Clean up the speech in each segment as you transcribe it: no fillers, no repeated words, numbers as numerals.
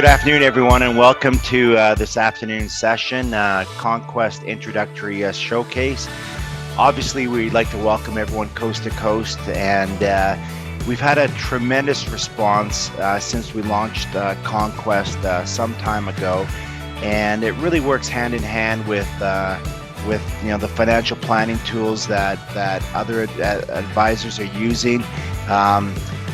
Good afternoon, everyone, and welcome to this afternoon's session, Conquest Introductory Showcase. Obviously, we'd like to welcome everyone coast to coast, and we've had a tremendous response since we launched Conquest some time ago, and it really works hand in hand with the financial planning tools that other advisors are using.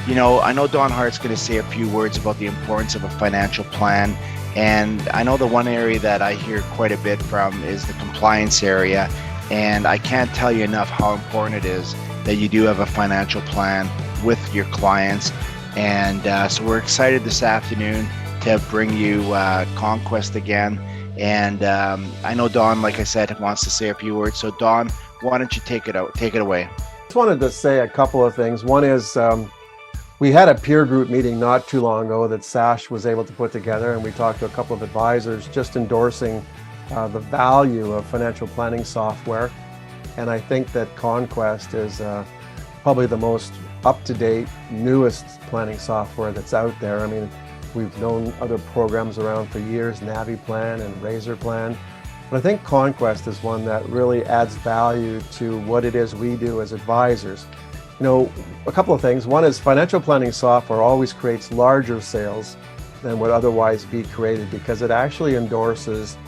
I know Don Hart's going to say a few words about the importance of a financial plan, and I know the one area that I hear quite a bit from is the compliance area, and I can't tell you enough how important it is that you do have a financial plan with your clients. And so we're excited this afternoon to bring you Conquest again. And I know Don, like I said, wants to say a few words. So Don, why don't you take it away? I just wanted to say a couple of things. One is we had a peer group meeting not too long ago that Sash was able to put together, and we talked to a couple of advisors just endorsing the value of financial planning software. And I think that Conquest is probably the most up-to-date, newest planning software that's out there. I mean, we've known other programs around for years, NaviPlan and RazorPlan, but I think Conquest is one that really adds value to what it is we do as advisors. A couple of things. One is financial planning software always creates larger sales than would otherwise be created because it actually endorses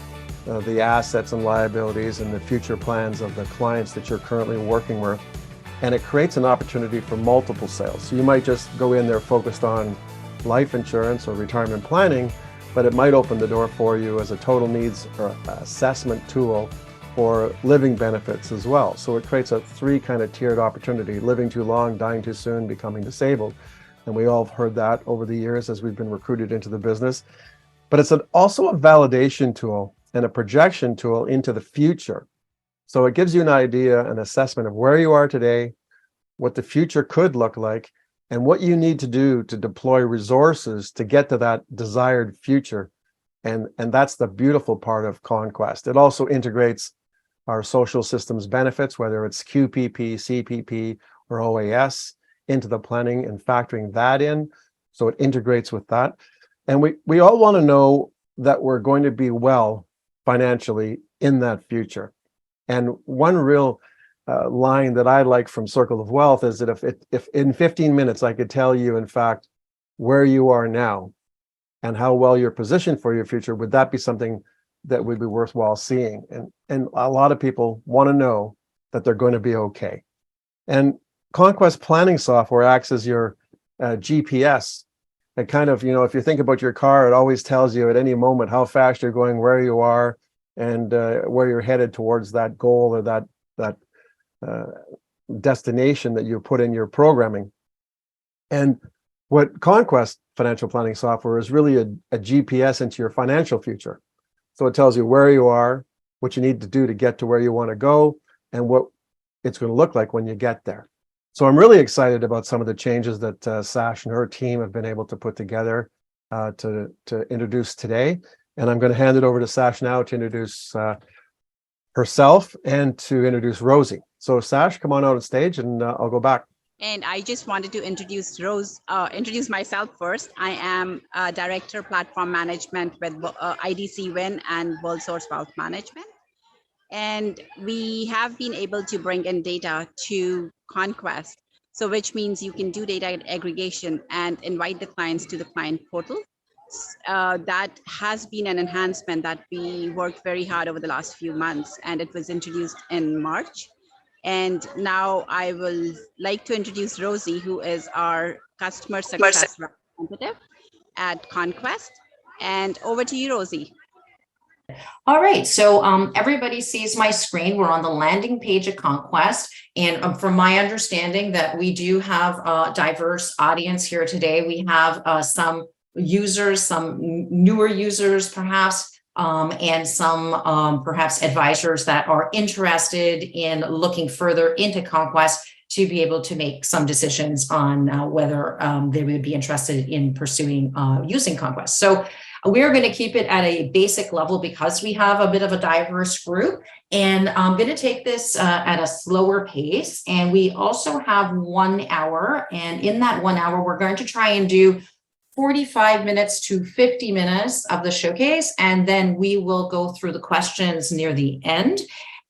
the assets and liabilities and the future plans of the clients that you're currently working with. And it creates an opportunity for multiple sales. So you might just go in there focused on life insurance or retirement planning, but it might open the door for you as a total needs or assessment tool for living benefits as well. So it creates a three kind of tiered opportunity: living too long, dying too soon, becoming disabled. And we all have heard that over the years as we've been recruited into the business. But it's also a validation tool and a projection tool into the future. So it gives you an idea, an assessment of where you are today, what the future could look like, and what you need to do to deploy resources to get to that desired future. And that's the beautiful part of Conquest. It also integrates our social systems benefits, whether it's QPP, CPP, or OAS, into the planning and factoring that in. So it integrates with that. And we all want to know that we're going to be well financially in that future. And one real line that I like from Circle of Wealth is that if in 15 minutes I could tell you, in fact, where you are now and how well you're positioned for your future, would that be something that would be worthwhile seeing? And a lot of people want to know that they're going to be okay. And Conquest planning software acts as your GPS. It kind of, if you think about your car, it always tells you at any moment how fast you're going, where you are, and where you're headed towards that goal or that destination that you put in your programming. And what Conquest financial planning software is really a GPS into your financial future. So it tells you where you are, what you need to do to get to where you want to go, and what it's going to look like when you get there. So I'm really excited about some of the changes that Sash and her team have been able to put together to introduce today. And I'm going to hand it over to Sash now to introduce herself and to introduce Rosie. So Sash, come on out on stage, and I'll go back. And I just wanted to introduce myself first. I am a Director Platform Management with IDC Win and World Source Wealth Management. And we have been able to bring in data to Conquest, so which means you can do data aggregation and invite the clients to the client portal. That has been an enhancement that we worked very hard over the last few months, and it was introduced in March. And now I will like to introduce Rosie, who is our customer success representative at Conquest. And over to you, Rosie. All right, so everybody sees my screen. We're on the landing page of Conquest. And from my understanding that we do have a diverse audience here today. We have some users, some newer users perhaps, and some perhaps advisors that are interested in looking further into Conquest to be able to make some decisions on whether they would be interested in pursuing using Conquest. So we're going to keep it at a basic level because we have a bit of a diverse group, and I'm going to take this at a slower pace. And we also have 1 hour, and in that 1 hour, we're going to try and do 45 minutes to 50 minutes of the showcase, and then we will go through the questions near the end.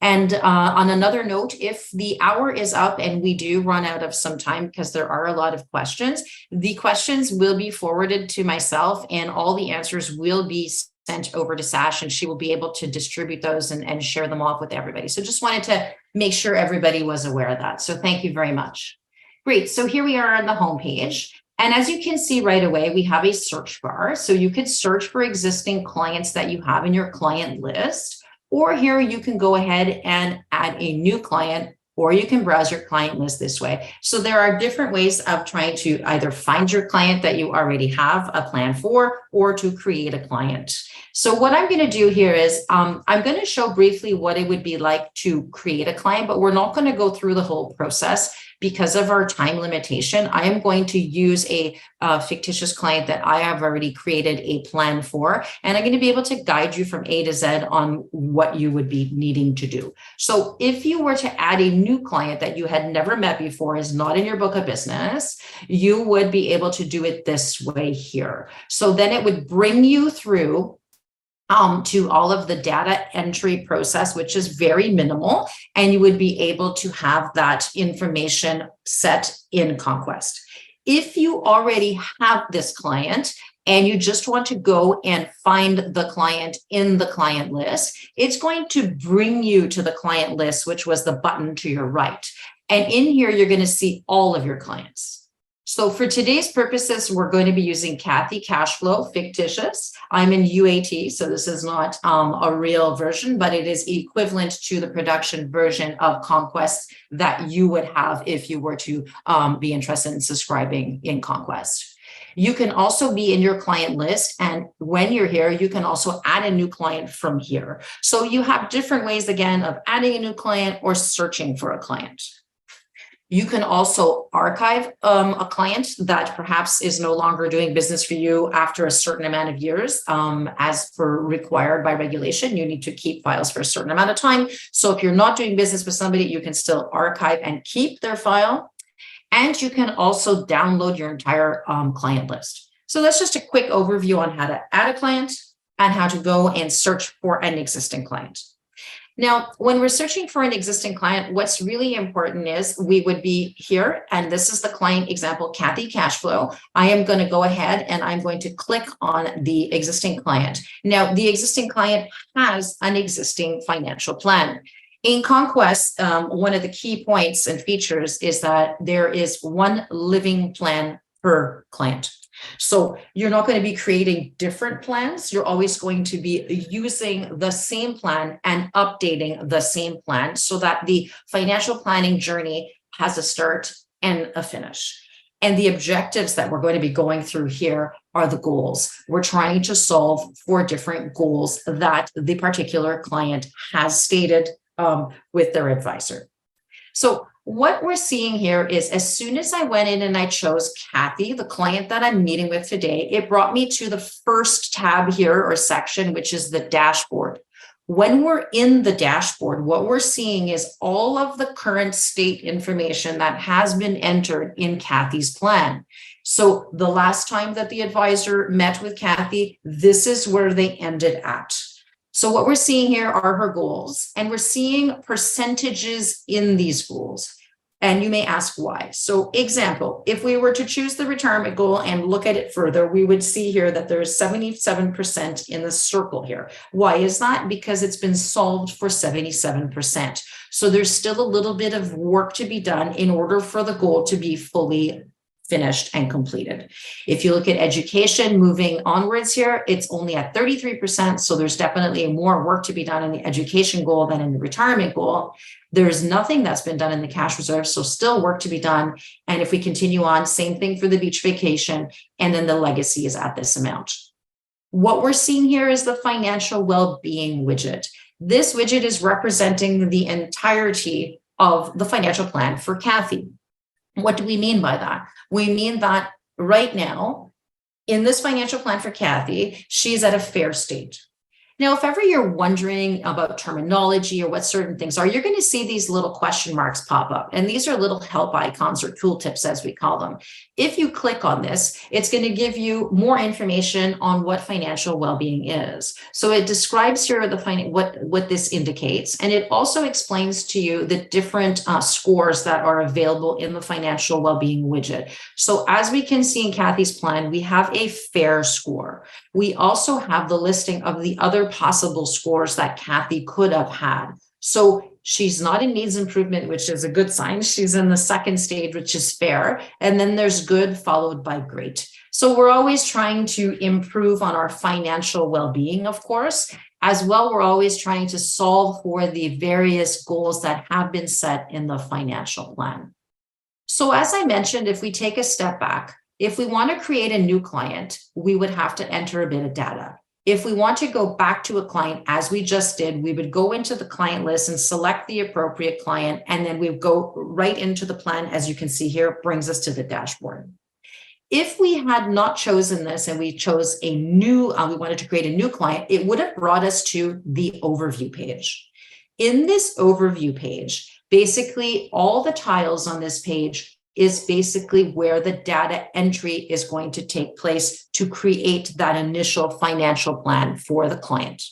And on another note, if the hour is up and we do run out of some time, because there are a lot of questions, the questions will be forwarded to myself and all the answers will be sent over to Sash, and she will be able to distribute those and share them off with everybody. So just wanted to make sure everybody was aware of that. So thank you very much. Great. So here we are on the homepage. And as you can see right away, we have a search bar. So you could search for existing clients that you have in your client list, or here you can go ahead and add a new client, or you can browse your client list this way. So there are different ways of trying to either find your client that you already have a plan for, or to create a client. So what I'm going to do here is I'm going to show briefly what it would be like to create a client, but we're not going to go through the whole process because of our time limitation. I am going to use a fictitious client that I have already created a plan for, and I'm going to be able to guide you from A to Z on what you would be needing to do. So if you were to add a new client that you had never met before, is not in your book of business, you would be able to do it this way here. So then it would bring you through to all of the data entry process, which is very minimal, and you would be able to have that information set in Conquest. If you already have this client and you just want to go and find the client in the client list, it's going to bring you to the client list, which was the button to your right. And in here, you're going to see all of your clients. So for today's purposes, we're going to be using Kathy Cashflow, fictitious. I'm in UAT, so this is not a real version, but it is equivalent to the production version of Conquest that you would have if you were to be interested in subscribing in Conquest. You can also be in your client list, and when you're here, you can also add a new client from here. So you have different ways, again, of adding a new client or searching for a client. You can also archive a client that perhaps is no longer doing business for you after a certain amount of years. As per required by regulation, you need to keep files for a certain amount of time. So if you're not doing business with somebody, you can still archive and keep their file. And you can also download your entire client list. So that's just a quick overview on how to add a client and how to go and search for an existing client. Now, when we're searching for an existing client, what's really important is we would be here, and this is the client example, Kathy Cashflow. I am going to go ahead and I'm going to click on the existing client. Now, the existing client has an existing financial plan. In Conquest, one of the key points and features is that there is one living plan per client. So you're not going to be creating different plans. You're always going to be using the same plan and updating the same plan so that the financial planning journey has a start and a finish. And the objectives that we're going to be going through here are the goals. We're trying to solve for different goals that the particular client has stated with their advisor. So what we're seeing here is as soon as I went in and I chose Kathy, the client that I'm meeting with today, it brought me to the first tab here or section, which is the dashboard. When we're in the dashboard, what we're seeing is all of the current state information that has been entered in Kathy's plan. So the last time that the advisor met with Kathy, this is where they ended at. So what we're seeing here are her goals, and we're seeing percentages in these goals. And you may ask why. So example, if we were to choose the retirement goal and look at it further, we would see here that there's 77% in the circle here. Why is that? Because it's been solved for 77%. So there's still a little bit of work to be done in order for the goal to be fully finished and completed. If you look at education moving onwards here, it's only at 33%. So there's definitely more work to be done in the education goal than in the retirement goal. There's nothing that's been done in the cash reserve, so still work to be done. And if we continue on, same thing for the beach vacation, and then the legacy is at this amount. What we're seeing here is the financial well-being widget. This widget is representing the entirety of the financial plan for Kathy. What do we mean by that? We mean that right now, in this financial plan for Kathy, she's at a fair state. Now, if ever you're wondering about terminology or what certain things are, you're going to see these little question marks pop up. And these are little help icons or tooltips, as we call them. If you click on this, it's going to give you more information on what financial well-being is. So it describes here what this indicates. And it also explains to you the different scores that are available in the financial well-being widget. So as we can see in Kathy's plan, we have a fair score. We also have the listing of the other possible scores that Kathy could have had. So she's not in needs improvement, which is a good sign. She's in the second stage, which is fair. And then there's good followed by great. So we're always trying to improve on our financial well-being, of course. As well, we're always trying to solve for the various goals that have been set in the financial plan. So as I mentioned, if we take a step back, if we want to create a new client, we would have to enter a bit of data. If we want to go back to a client, as we just did, we would go into the client list and select the appropriate client, and then we would go right into the plan. As you can see here, it brings us to the dashboard. If we had not chosen this and we chose a new, we wanted to create a new client, it would have brought us to the overview page. In this overview page, basically all the tiles on this page is basically where the data entry is going to take place to create that initial financial plan for the client.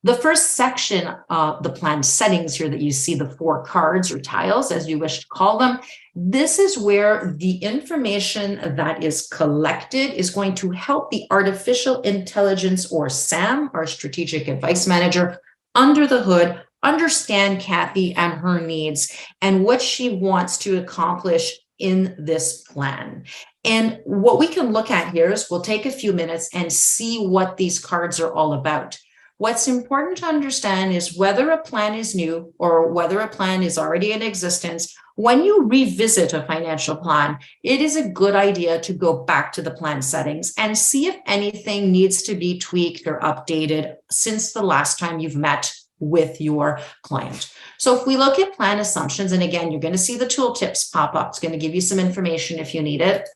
The first section of the plan settings here that you see, the 4 cards or tiles, as you wish to call them, this is where the information that is collected is going to help the artificial intelligence, or SAM, our strategic advice manager, under the hood, understand Kathy and her needs and what she wants to accomplish in this plan. And what we can look at here is we'll take a few minutes and see what these cards are all about. What's important to understand is whether a plan is new or whether a plan is already in existence. When you revisit a financial plan, it is a good idea to go back to the plan settings and see if anything needs to be tweaked or updated since the last time you've met with your client. So if we look at plan assumptions, and again, you're going to see the tooltips pop up. It's going to give you some information if you need it.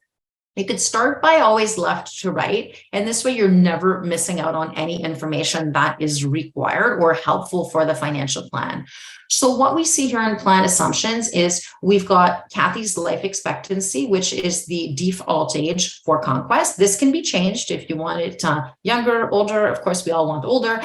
You could start by always left to right, and this way you're never missing out on any information that is required or helpful for the financial plan. So what we see here in plan assumptions is we've got Kathy's life expectancy, which is the default age for Conquest. This can be changed if you want it younger, older. Of course, we all want older.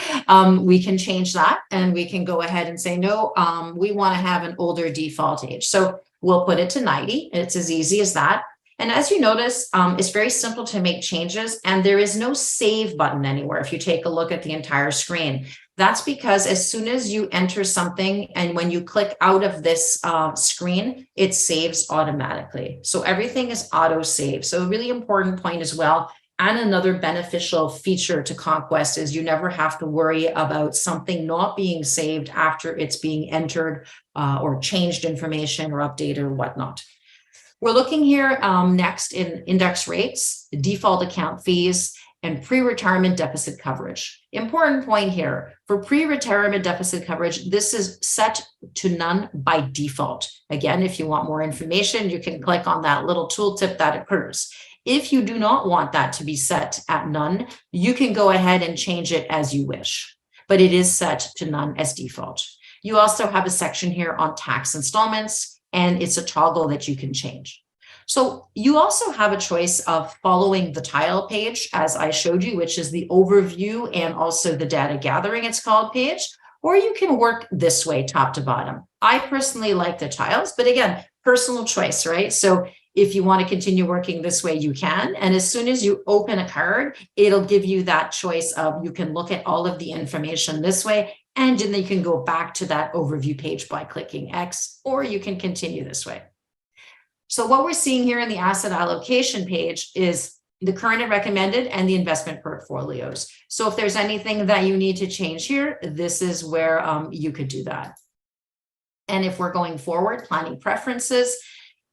We can change that, and we can go ahead and say, no, we want to have an older default age. So we'll put it to 90. It's as easy as that. And as you notice, it's very simple to make changes, and there is no save button anywhere if you take a look at the entire screen. That's because as soon as you enter something and when you click out of this screen, it saves automatically. So everything is auto save. So a really important point as well. And another beneficial feature to Conquest is you never have to worry about something not being saved after it's being entered or changed information or updated or whatnot. We're looking here next in index rates, default account fees, and pre-retirement deficit coverage. Important point here, for pre-retirement deficit coverage, this is set to none by default. Again, if you want more information, you can click on that little tooltip that occurs. If you do not want that to be set at none, you can go ahead and change it as you wish, but it is set to none as default. You also have a section here on tax installments, and it's a toggle that you can change. So you also have a choice of following the tile page, as I showed you, which is the overview and also the data gathering, it's called, page, or you can work this way, top to bottom. I personally like the tiles, but again, personal choice, right? So if you want to continue working this way, you can. And as soon as you open a card, it'll give you that choice of you can look at all of the information this way, and then you can go back to that overview page by clicking X, or you can continue this way. So what we're seeing here in the asset allocation page is the current and recommended and the investment portfolios. So if there's anything that you need to change here, this is where you could do that. And if we're going forward, planning preferences,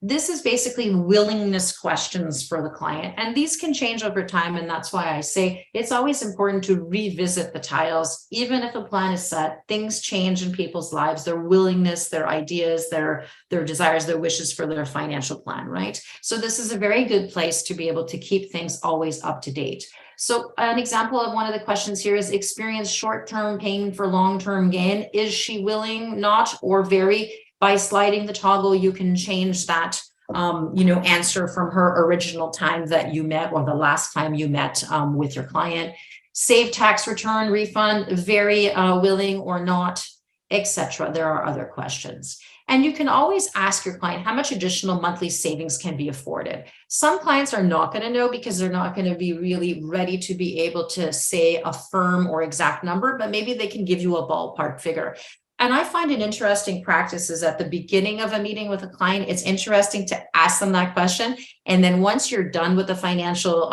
this is basically willingness questions for the client. And these can change over time. And that's why I say it's always important to revisit the tiles. Even if a plan is set, things change in people's lives, their willingness, their ideas, their desires, their wishes for their financial plan, right? So this is a very good place to be able to keep things always up to date. So an example of one of the questions here is experience short-term pain for long-term gain. Is she willing, not, or very? By sliding the toggle, you can change that answer from her original time that you met or the last time you met with your client. Save tax return, refund, very willing or not, etc. There are other questions. And you can always ask your client how much additional monthly savings can be afforded. Some clients are not going to know because they're not going to be really ready to be able to say a firm or exact number, but maybe they can give you a ballpark figure. And I find an interesting practice is at the beginning of a meeting with a client, it's interesting to ask them that question. And then once you're done with the financial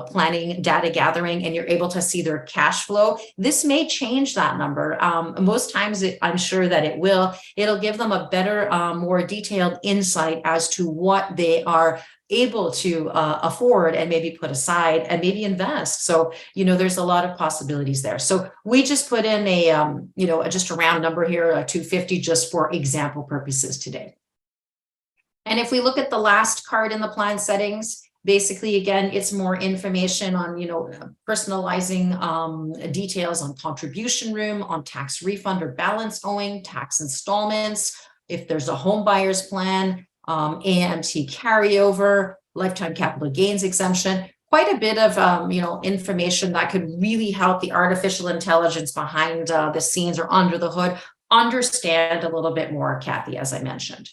planning, data gathering, and you're able to see their cash flow, this may change that number. Most times, I'm sure that it will. It'll give them a better, more detailed insight as to what they are able to afford and maybe put aside and maybe invest. So, there's a lot of possibilities there. So we just put in just a round number here, 250, just for example purposes today. And if we look at the last card in the plan settings, basically, again, it's more information on, personalizing details on contribution room, on tax refund or balance owing, tax installments, if there's a home buyer's plan, AMT carryover, lifetime capital gains exemption, quite a bit of, information that could really help the artificial intelligence behind the scenes or under the hood understand a little bit more, Kathy, as I mentioned.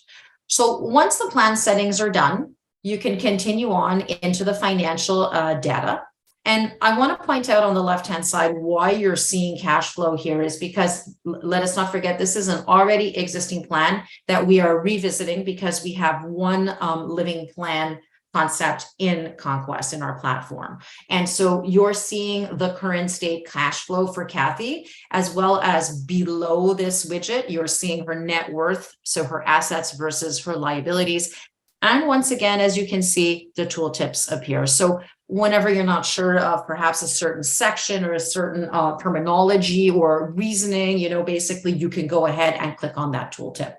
So once the plan settings are done, you can continue on into the financial data. And I want to point out on the left-hand side why you're seeing cash flow here is because, let us not forget, this is an already existing plan that we are revisiting because we have one living plan concept in Conquest in our platform. And so you're seeing the current state cash flow for Kathy, as well as below this widget, you're seeing her net worth, so her assets versus her liabilities. And once again, as you can see, the tooltips appear. So whenever you're not sure of perhaps a certain section or a certain terminology or reasoning, basically you can go ahead and click on that tooltip.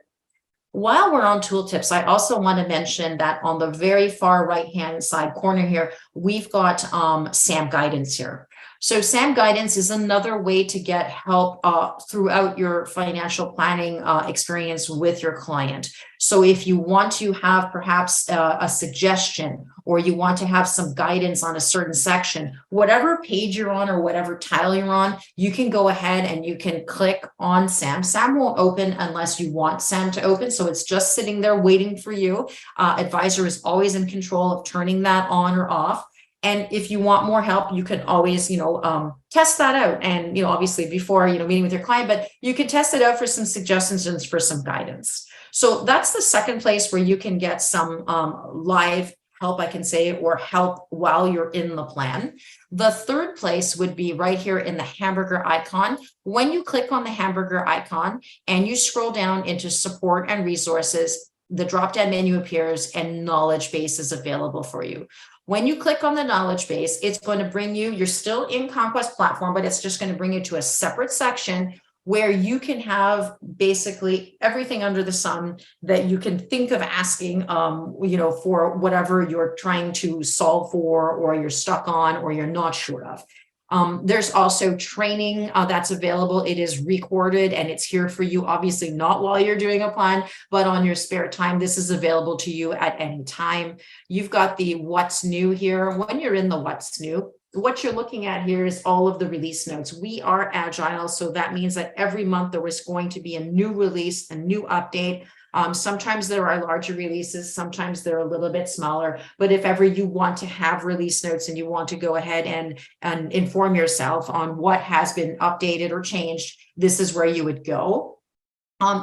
While we're on tooltips, I also want to mention that on the very far right-hand side corner here, we've got SAM guidance here. So SAM guidance is another way to get help throughout your financial planning experience with your client. So if you want to have perhaps a suggestion, or you want to have some guidance on a certain section, whatever page you're on or whatever tile you're on, you can go ahead and you can click on SAM. SAM won't open unless you want SAM to open. So it's just sitting there waiting for you. Advisor is always in control of turning that on or off. And if you want more help, you can always, test that out. And, obviously before, meeting with your client, but you can test it out for some suggestions and for some guidance. So that's the second place where you can get some live help, I can say, or help while you're in the plan. The third place would be right here in the hamburger icon. When you click on the hamburger icon and you scroll down into support and resources, the drop-down menu appears and knowledge base is available for you. When you click on the knowledge base, it's going to bring you, you're still in Conquest platform, but it's just going to bring you to a separate section where you can have basically everything under the sun that you can think of asking, for whatever you're trying to solve for, or you're stuck on, or you're not sure of. There's also training that's available. It is recorded and it's here for you, obviously not while you're doing a plan, but on your spare time. This is available to you at any time. You've got the what's new here. When you're in the what's new, what you're looking at here is all of the release notes. We are agile, so that means that every month there is going to be a new release, a new update. Sometimes there are larger releases, sometimes they're a little bit smaller, but if ever you want to have release notes and you want to go ahead and inform yourself on what has been updated or changed, this is where you would go.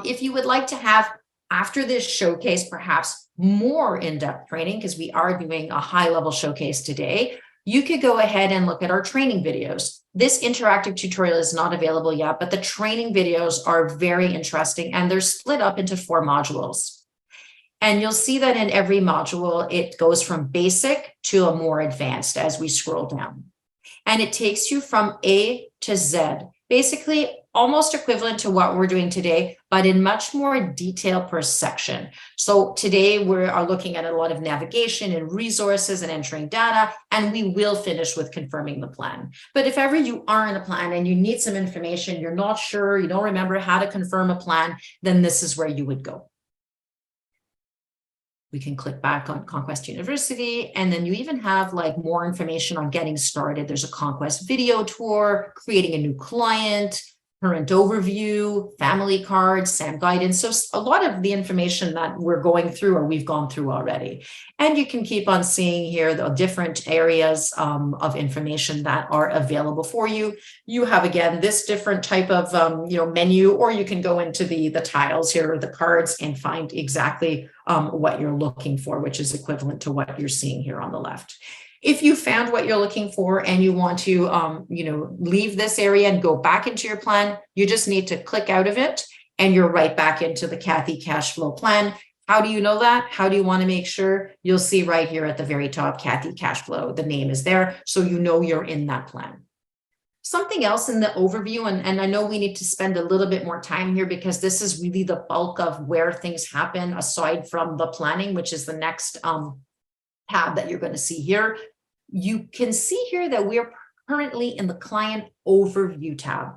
If you would like to have, after this showcase, perhaps more in-depth training, because we are doing a high-level showcase today, you could go ahead and look at our training videos. This interactive tutorial is not available yet, but the training videos are very interesting and they're split up into 4 modules. And you'll see that in every module, it goes from basic to a more advanced as we scroll down. And it takes you from A to Z, basically almost equivalent to what we're doing today, but in much more detail per section. So today we are looking at a lot of navigation and resources and entering data, and we will finish with confirming the plan. But if ever you are in a plan and you need some information, you're not sure, you don't remember how to confirm a plan, then this is where you would go. We can click back on Conquest University, and then you even have like more information on getting started. There's a Conquest video tour, creating a new client, current overview, family cards, SAM guidance. So a lot of the information that we're going through or we've gone through already. And you can keep on seeing here the different areas of information that are available for you. You have, again, this different type of menu, or you can go into the tiles here, or the cards, and find exactly what you're looking for, which is equivalent to what you're seeing here on the left. If you found what you're looking for and you want to, leave this area and go back into your plan, you just need to click out of it and you're right back into the Kathy cash flow plan. How do you know that? How do you want to make sure? You'll see right here at the very top, Kathy cash flow, the name is there. So you know you're in that plan. Something else in the overview, and I know we need to spend a little bit more time here because this is really the bulk of where things happen aside from the planning, which is the next tab that you're going to see here. You can see here that we're currently in the client overview tab.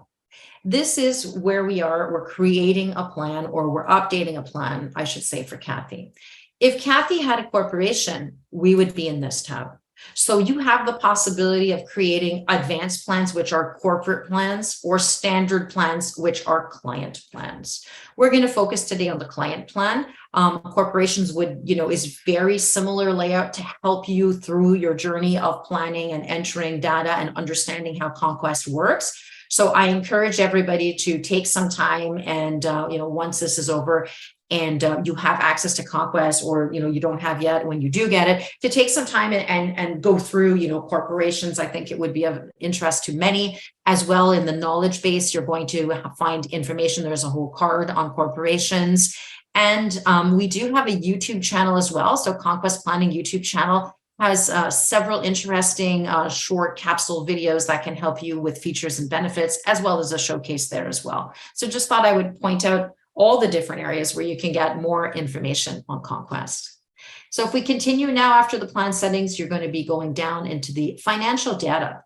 This is where we are. We're creating a plan, or we're updating a plan, I should say, for Kathy. If Kathy had a corporation, we would be in this tab. So you have the possibility of creating advanced plans, which are corporate plans, or standard plans, which are client plans. We're going to focus today on the client plan. Corporations would, is very similar layout to help you through your journey of planning and entering data and understanding how Conquest works. So I encourage everybody to take some time and, once this is over, and you have access to Conquest, or you don't have yet, when you do get it, to take some time and go through corporations. I think it would be of interest to many. As well, in the knowledge base, you're going to find information. There's a whole card on corporations, and we do have a YouTube channel as well. So Conquest Planning YouTube channel has several interesting short capsule videos that can help you with features and benefits, as well as a showcase there as well. So just thought I would point out all the different areas where you can get more information on Conquest. So if we continue now, after the plan settings, you're going to be going down into the financial data.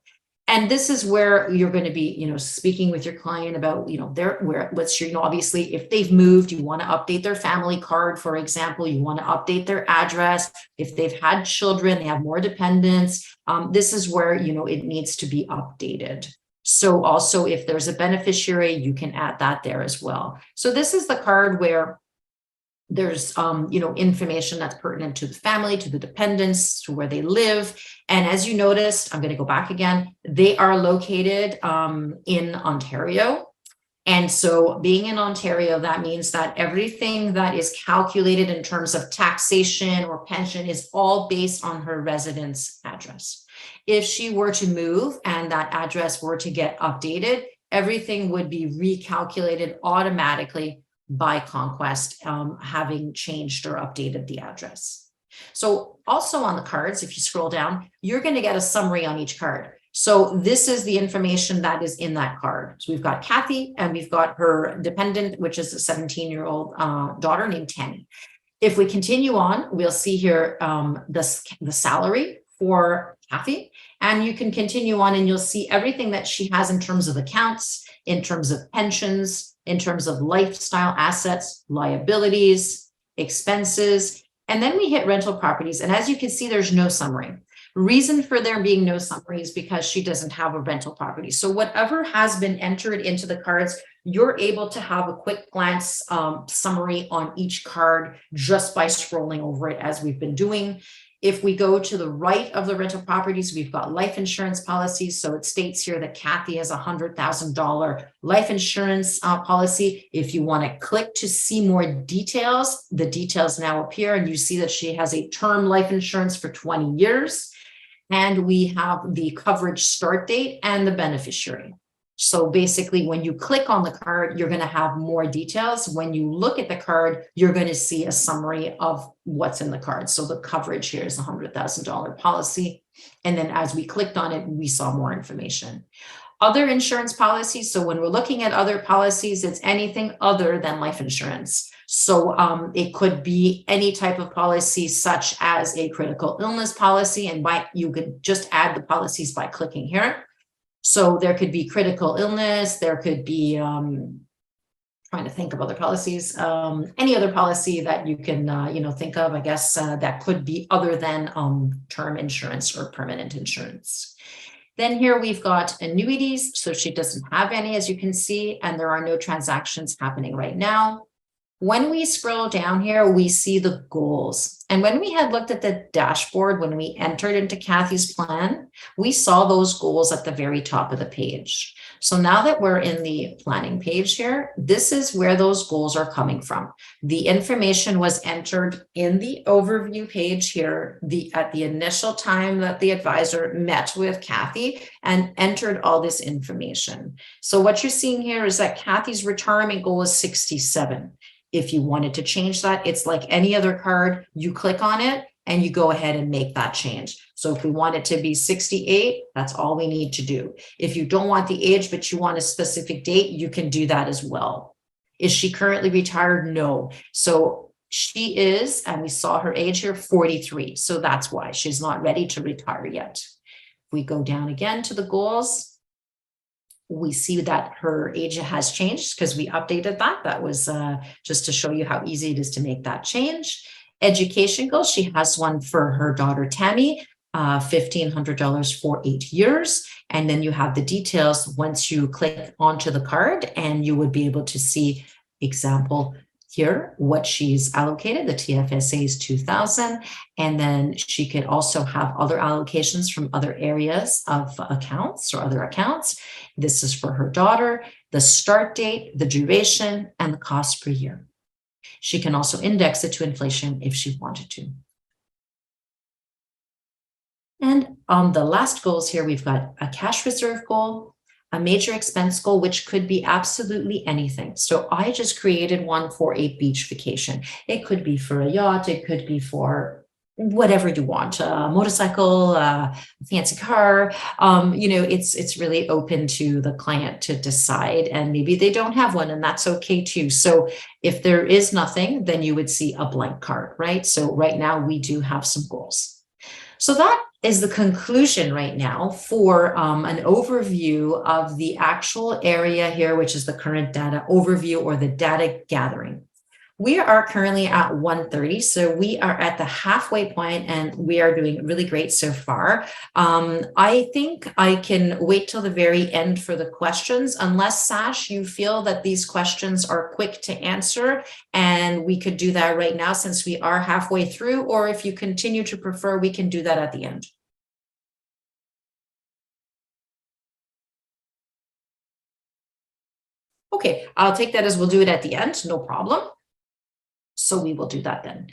And this is where you're going to be, speaking with your client about, obviously, if they've moved, you want to update their family card, for example, you want to update their address. If they've had children, they have more dependents. This is where, it needs to be updated. So also, if there's a beneficiary, you can add that there as well. So this is the card where there's, information that's pertinent to the family, to the dependents, to where they live. And as you noticed, I'm going to go back again. They are located in Ontario. And so being in Ontario, that means that everything that is calculated in terms of taxation or pension is all based on her residence address. If she were to move and that address were to get updated, everything would be recalculated automatically by Conquest, having changed or updated the address. So also on the cards, if you scroll down, you're going to get a summary on each card. So this is the information that is in that card. So we've got Kathy, and we've got her dependent, which is a 17-year-old daughter named Tammy. If we continue on, we'll see here the salary for Kathy, and you can continue on and you'll see everything that she has in terms of accounts, in terms of pensions, in terms of lifestyle assets, liabilities, expenses, and then we hit rental properties. And as you can see, there's no summary. Reason for there being no summary is because she doesn't have a rental property. So whatever has been entered into the cards, you're able to have a quick glance summary on each card just by scrolling over it, as we've been doing. If we go to the right of the rental properties, we've got life insurance policies. So it states here that Kathy has $100,000 life insurance policy. If you want to click to see more details, the details now appear, and you see that she has a term life insurance for 20 years. And we have the coverage start date and the beneficiary. So basically, when you click on the card, you're going to have more details. When you look at the card, you're going to see a summary of what's in the card. So the coverage here is a $100,000 policy. And then as we clicked on it, we saw more information. Other insurance policies. So when we're looking at other policies, it's anything other than life insurance. So it could be any type of policy, such as a critical illness policy, and you could just add the policies by clicking here. So there could be critical illness, there could be trying to think of other policies, any other policy that you can think of, I guess, that could be other than term insurance or permanent insurance. Then here we've got annuities. So she doesn't have any, as you can see, and there are no transactions happening right now. When we scroll down here, we see the goals. And when we had looked at the dashboard, when we entered into Kathy's plan, we saw those goals at the very top of the page. So now that we're in the planning page here, this is where those goals are coming from. The information was entered in the overview page here at the initial time that the advisor met with Kathy and entered all this information. So what you're seeing here is that Kathy's retirement goal is 67. If you wanted to change that, it's like any other card. You click on it and you go ahead and make that change. So if we want it to be 68, that's all we need to do. If you don't want the age, but you want a specific date, you can do that as well. Is she currently retired? No. So she is, and we saw her age here, 43. So that's why she's not ready to retire yet. If we go down again to the goals, we see that her age has changed because we updated that. That was just to show you how easy it is to make that change. Education goals, she has one for her daughter, Tammy, $1,500 for 8 years. And then you have the details once you click onto the card, and you would be able to see, example, here, what she's allocated. The TFSA is 2,000. And then she could also have other allocations from other areas of accounts or other accounts. This is for her daughter, the start date, the duration, and the cost per year. She can also index it to inflation if she wanted to. And on the last goals here, we've got a cash reserve goal, a major expense goal, which could be absolutely anything. So I just created one for a beach vacation. It could be for a yacht. It could be for whatever you want, a motorcycle, a fancy car. It's really open to the client to decide, and maybe they don't have one, and that's okay too. So if there is nothing, then you would see a blank card, right? So right now we do have some goals. So that is the conclusion right now for an overview of the actual area here, which is the current data overview or the data gathering. We are currently at 1:30, so we are at the halfway point, and we are doing really great so far. I think I can wait till the very end for the questions, unless, Sash, you feel that these questions are quick to answer, and we could do that right now since we are halfway through, or if you continue to prefer, we can do that at the end. Okay, I'll take that as we'll do it at the end, no problem. So we will do that then.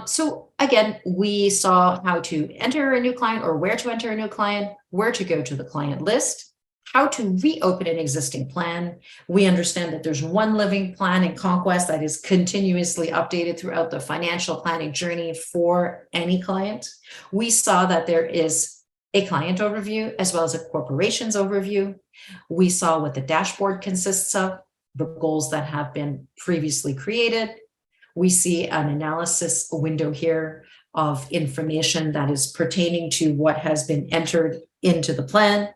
So again, we saw how to enter a new client, or where to enter a new client, where to go to the client list, how to reopen an existing plan. We understand that there's one living plan in Conquest that is continuously updated throughout the financial planning journey for any client. We saw that there is a client overview as well as a corporation's overview. We saw what the dashboard consists of, the goals that have been previously created. We see an analysis window here of information that is pertaining to what has been entered into the plan.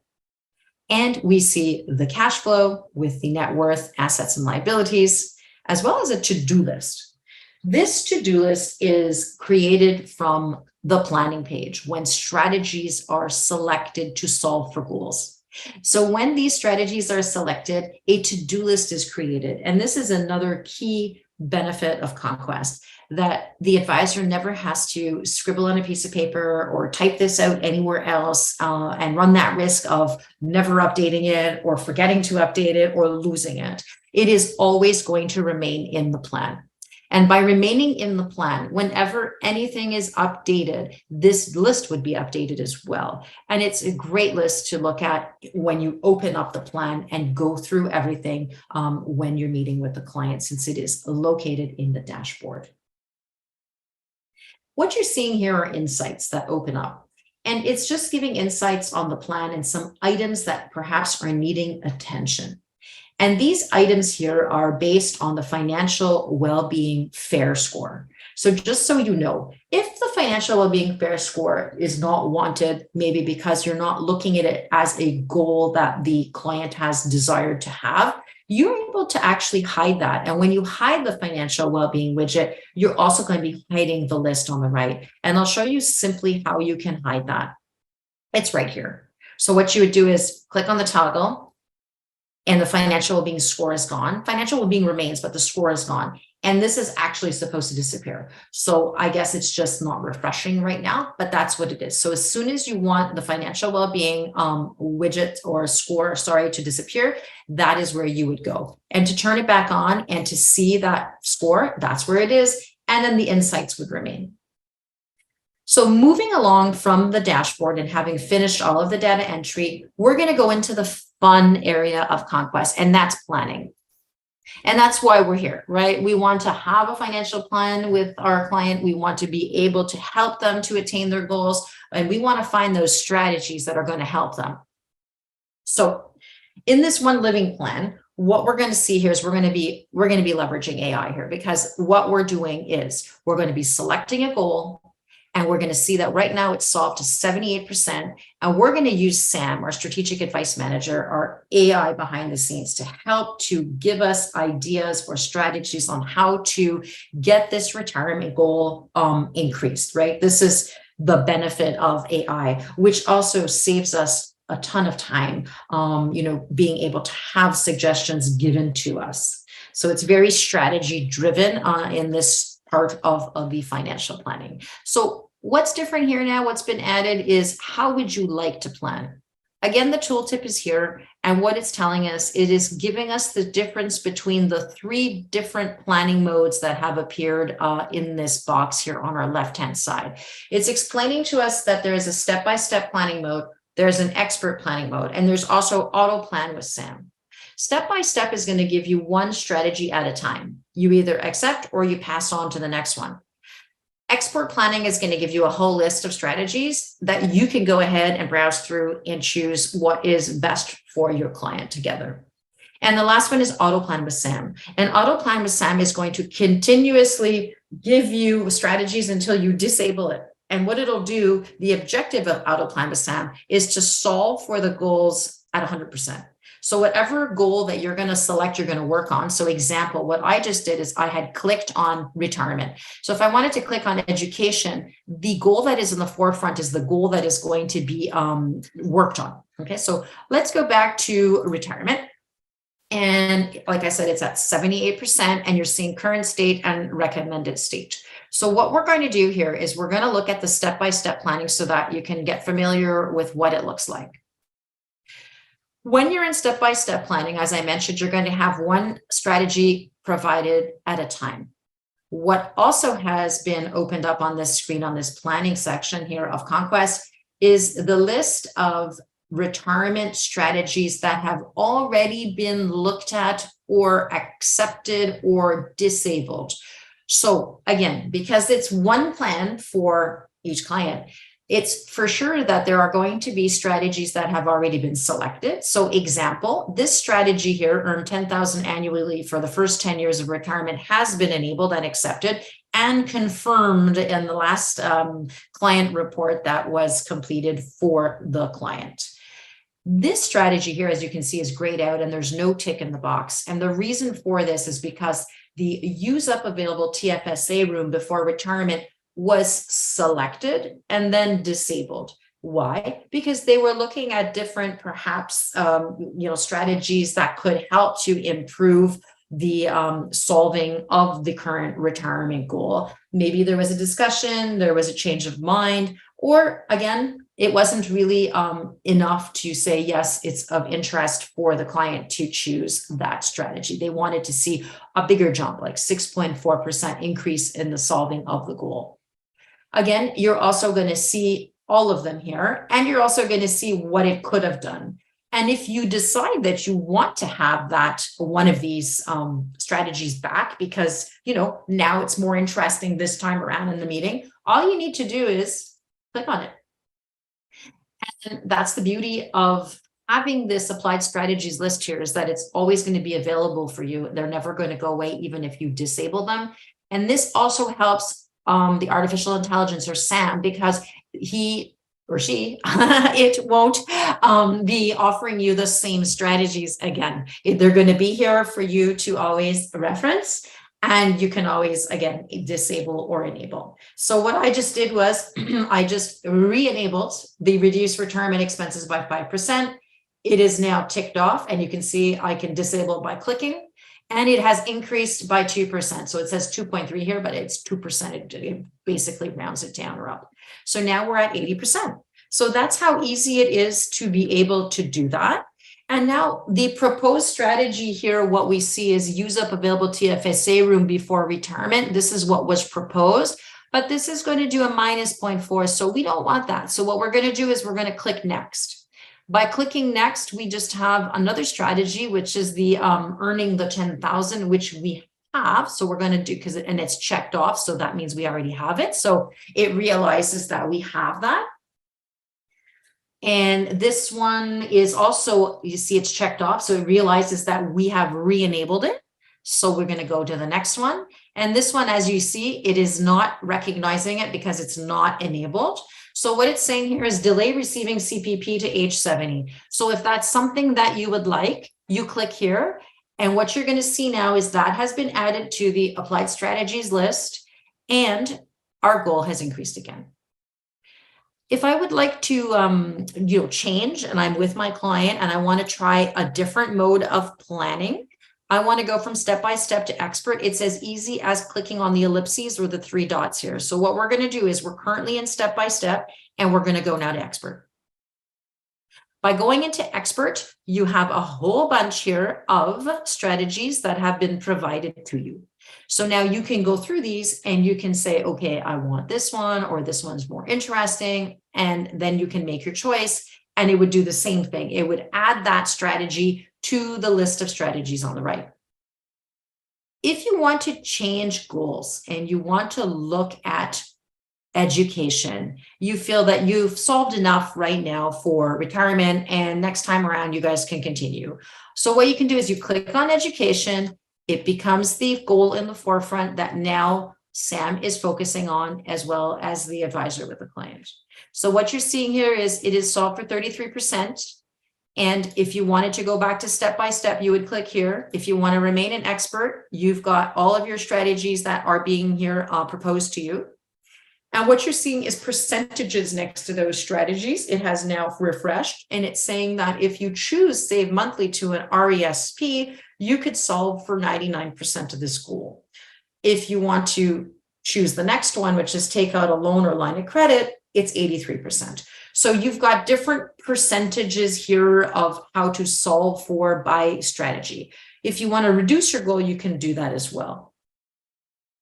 And we see the cash flow with the net worth, assets, and liabilities, as well as a to-do list. This to-do list is created from the planning page when strategies are selected to solve for goals. So when these strategies are selected, a to-do list is created. And this is another key benefit of Conquest, that the advisor never has to scribble on a piece of paper or type this out anywhere else and run that risk of never updating it or forgetting to update it or losing it. It is always going to remain in the plan. And by remaining in the plan, whenever anything is updated, this list would be updated as well. And it's a great list to look at when you open up the plan and go through everything when you're meeting with the client, since it is located in the dashboard. What you're seeing here are insights that open up. And it's just giving insights on the plan and some items that perhaps are needing attention. And these items here are based on the financial well-being FAIR score. So just so you know, if the financial well-being FAIR score is not wanted, maybe because you're not looking at it as a goal that the client has desired to have, you're able to actually hide that. And when you hide the financial well-being widget, you're also going to be hiding the list on the right. And I'll show you simply how you can hide that. It's right here. So what you would do is click on the toggle, and the financial well-being score is gone. Financial well-being remains, but the score is gone. And this is actually supposed to disappear. So I guess it's just not refreshing right now, but that's what it is. So as soon as you want the financial well-being widget or score, to disappear, that is where you would go. And to turn it back on and to see that score, that's where it is. And then the insights would remain. So moving along from the dashboard and having finished all of the data entry, we're going to go into the fun area of Conquest, and that's planning. And that's why we're here, right? We want to have a financial plan with our client. We want to be able to help them to attain their goals, and we want to find those strategies that are going to help them. So in this one living plan, what we're going to see here is we're going to be leveraging AI here, because what we're doing is we're going to be selecting a goal. And we're going to see that right now it's solved to 78%. And we're going to use Sam, our strategic advice manager, our AI behind the scenes, to help to give us ideas or strategies on how to get this retirement goal increased, right? This is the benefit of AI, which also saves us a ton of time, being able to have suggestions given to us. So it's very strategy driven in this part of the financial planning. So what's different here now, what's been added is how would you like to plan? Again, the tooltip is here, and what it's telling us, it is giving us the difference between the 3 different planning modes that have appeared in this box here on our left-hand side. It's explaining to us that there is a step-by-step planning mode, there's an expert planning mode, and there's also auto plan with Sam. Step-by-step is going to give you one strategy at a time. You either accept or you pass on to the next one. Expert planning is going to give you a whole list of strategies that you can go ahead and browse through and choose what is best for your client together. And the last one is auto plan with Sam. And auto plan with Sam is going to continuously give you strategies until you disable it. And what it'll do, the objective of auto plan with Sam is to solve for the goals at 100%. So whatever goal that you're going to select, you're going to work on. So example, what I just did is I had clicked on retirement. So if I wanted to click on education, the goal that is in the forefront is the goal that is going to be worked on. Okay, so let's go back to retirement. And like I said, it's at 78%, and you're seeing current state and recommended state. So what we're going to do here is we're going to look at the step-by-step planning so that you can get familiar with what it looks like. When you're in step-by-step planning, as I mentioned, you're going to have one strategy provided at a time. What also has been opened up on this screen, on this planning section here of Conquest, is the list of retirement strategies that have already been looked at or accepted or disabled. So again, because it's one plan for each client, it's for sure that there are going to be strategies that have already been selected. So example, this strategy here, earn $10,000 annually for the first 10 years of retirement, has been enabled and accepted and confirmed in the last client report that was completed for the client. This strategy here, as you can see, is grayed out and there's no tick in the box. And the reason for this is because the use up available TFSA room before retirement was selected and then disabled. Why? Because they were looking at different, perhaps, strategies that could help to improve the solving of the current retirement goal. Maybe there was a discussion, there was a change of mind, or again, it wasn't really enough to say, yes, it's of interest for the client to choose that strategy. They wanted to see a bigger jump, like 6.4% increase in the solving of the goal. Again, you're also going to see all of them here, and you're also going to see what it could have done. And if you decide that you want to have that one of these strategies back because, now it's more interesting this time around in the meeting, all you need to do is click on it. And that's the beauty of having this applied strategies list here, is that it's always going to be available for you. They're never going to go away, even if you disable them. And this also helps the artificial intelligence, or Sam, because he or she, it won't be offering you the same strategies again. They're going to be here for you to always reference, and you can always, again, disable or enable. So what I just did was I just re-enabled the reduced retirement expenses by 5%. It is now ticked off, and you can see I can disable by clicking, and it has increased by 2%. So it says 2.3 here, but it's 2%. It basically rounds it down or up. So now we're at 80%. So that's how easy it is to be able to do that. And now the proposed strategy here, what we see is use up available TFSA room before retirement. This is what was proposed, but this is going to do a minus 0.4. So we don't want that. So what we're going to do is we're going to click next. By clicking next, we just have another strategy, which is the earning the 10,000, which we have. So we're going to do, and it's checked off. So that means we already have it. So it realizes that we have that. And this one is also, you see it's checked off. So it realizes that we have re-enabled it. So we're going to go to the next one. And this one, as you see, it is not recognizing it because it's not enabled. So what it's saying here is delay receiving CPP to age 70. So if that's something that you would like, you click here. And what you're going to see now is that has been added to the applied strategies list, and our goal has increased again. If I would like to change, and I'm with my client and I want to try a different mode of planning, I want to go from step by step to expert. It's as easy as clicking on the ellipses or the 3 dots here. So what we're going to do is we're currently in step by step, and we're going to go now to expert. By going into expert, you have a whole bunch here of strategies that have been provided to you. So now you can go through these and you can say, okay, I want this one, or this one's more interesting. And then you can make your choice, and it would do the same thing. It would add that strategy to the list of strategies on the right. If you want to change goals and you want to look at education, you feel that you've solved enough right now for retirement, and next time around you guys can continue. So what you can do is you click on education. It becomes the goal in the forefront that now Sam is focusing on, as well as the advisor with the client. So what you're seeing here is it is solved for 33%. And if you wanted to go back to step by step, you would click here. If you want to remain an expert, you've got all of your strategies that are being here proposed to you. And what you're seeing is percentages next to those strategies. It has now refreshed, and it's saying that if you choose Save Monthly to an RESP, you could solve for 99% of this goal. If you want to choose the next one, which is take out a loan or line of credit, it's 83%. So you've got different percentages here of how to solve for by strategy. If you want to reduce your goal, you can do that as well.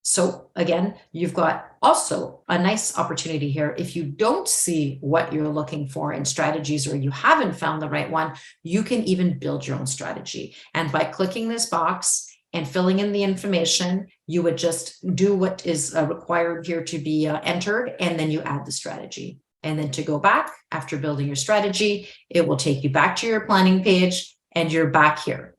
So again, you've got also a nice opportunity here. If you don't see what you're looking for in strategies, or you haven't found the right one, you can even build your own strategy. And by clicking this box and filling in the information, you would just do what is required here to be entered, and then you add the strategy. And then to go back after building your strategy, it will take you back to your planning page, and you're back here.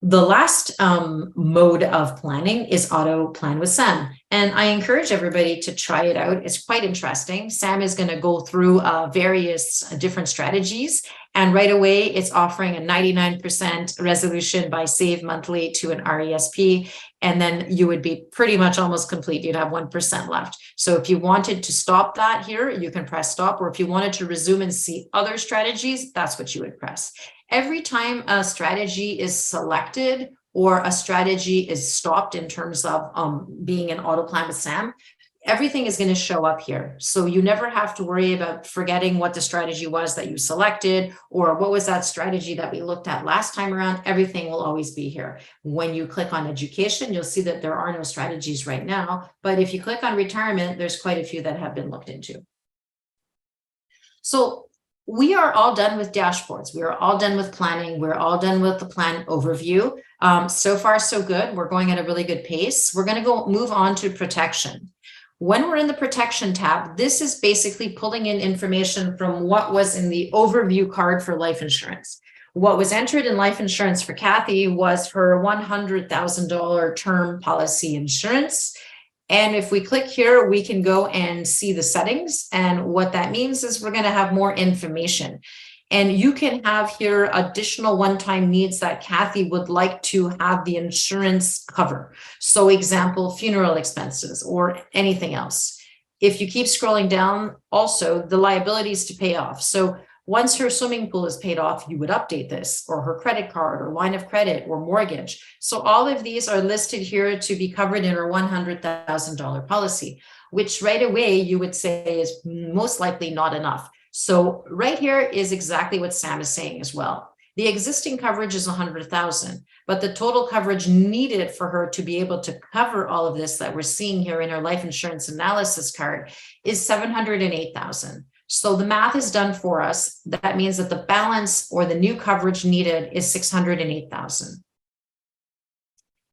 The last mode of planning is Auto Plan with Sam. And I encourage everybody to try it out. It's quite interesting. Sam is going to go through various different strategies. And right away, it's offering a 99% resolution by Save Monthly to an RESP. And then you would be pretty much almost complete. You'd have 1% left. So if you wanted to stop that here, you can press stop. Or if you wanted to resume and see other strategies, that's what you would press. Every time a strategy is selected or a strategy is stopped in terms of being an Auto Plan with Sam, everything is going to show up here. So you never have to worry about forgetting what the strategy was that you selected, or what was that strategy that we looked at last time around. Everything will always be here. When you click on education, you'll see that there are no strategies right now. But if you click on retirement, there's quite a few that have been looked into. So we are all done with dashboards. We are all done with planning. We're all done with the plan overview. So far, so good. We're going at a really good pace. We're going to move on to protection. When we're in the protection tab, this is basically pulling in information from what was in the overview card for life insurance. What was entered in life insurance for Kathy was her $100,000 term policy insurance. And if we click here, we can go and see the settings. And what that means is we're going to have more information. And you can have here additional one-time needs that Kathy would like to have the insurance cover. So example, funeral expenses or anything else. If you keep scrolling down, also the liabilities to pay off. So once her swimming pool is paid off, you would update this, or her credit card or line of credit or mortgage. So all of these are listed here to be covered in her $100,000 policy, which right away you would say is most likely not enough. So right here is exactly what Sam is saying as well. The existing coverage is 100,000, but the total coverage needed for her to be able to cover all of this that we're seeing here in her life insurance analysis card is 708,000. So the math is done for us. That means that the balance or the new coverage needed is 608,000.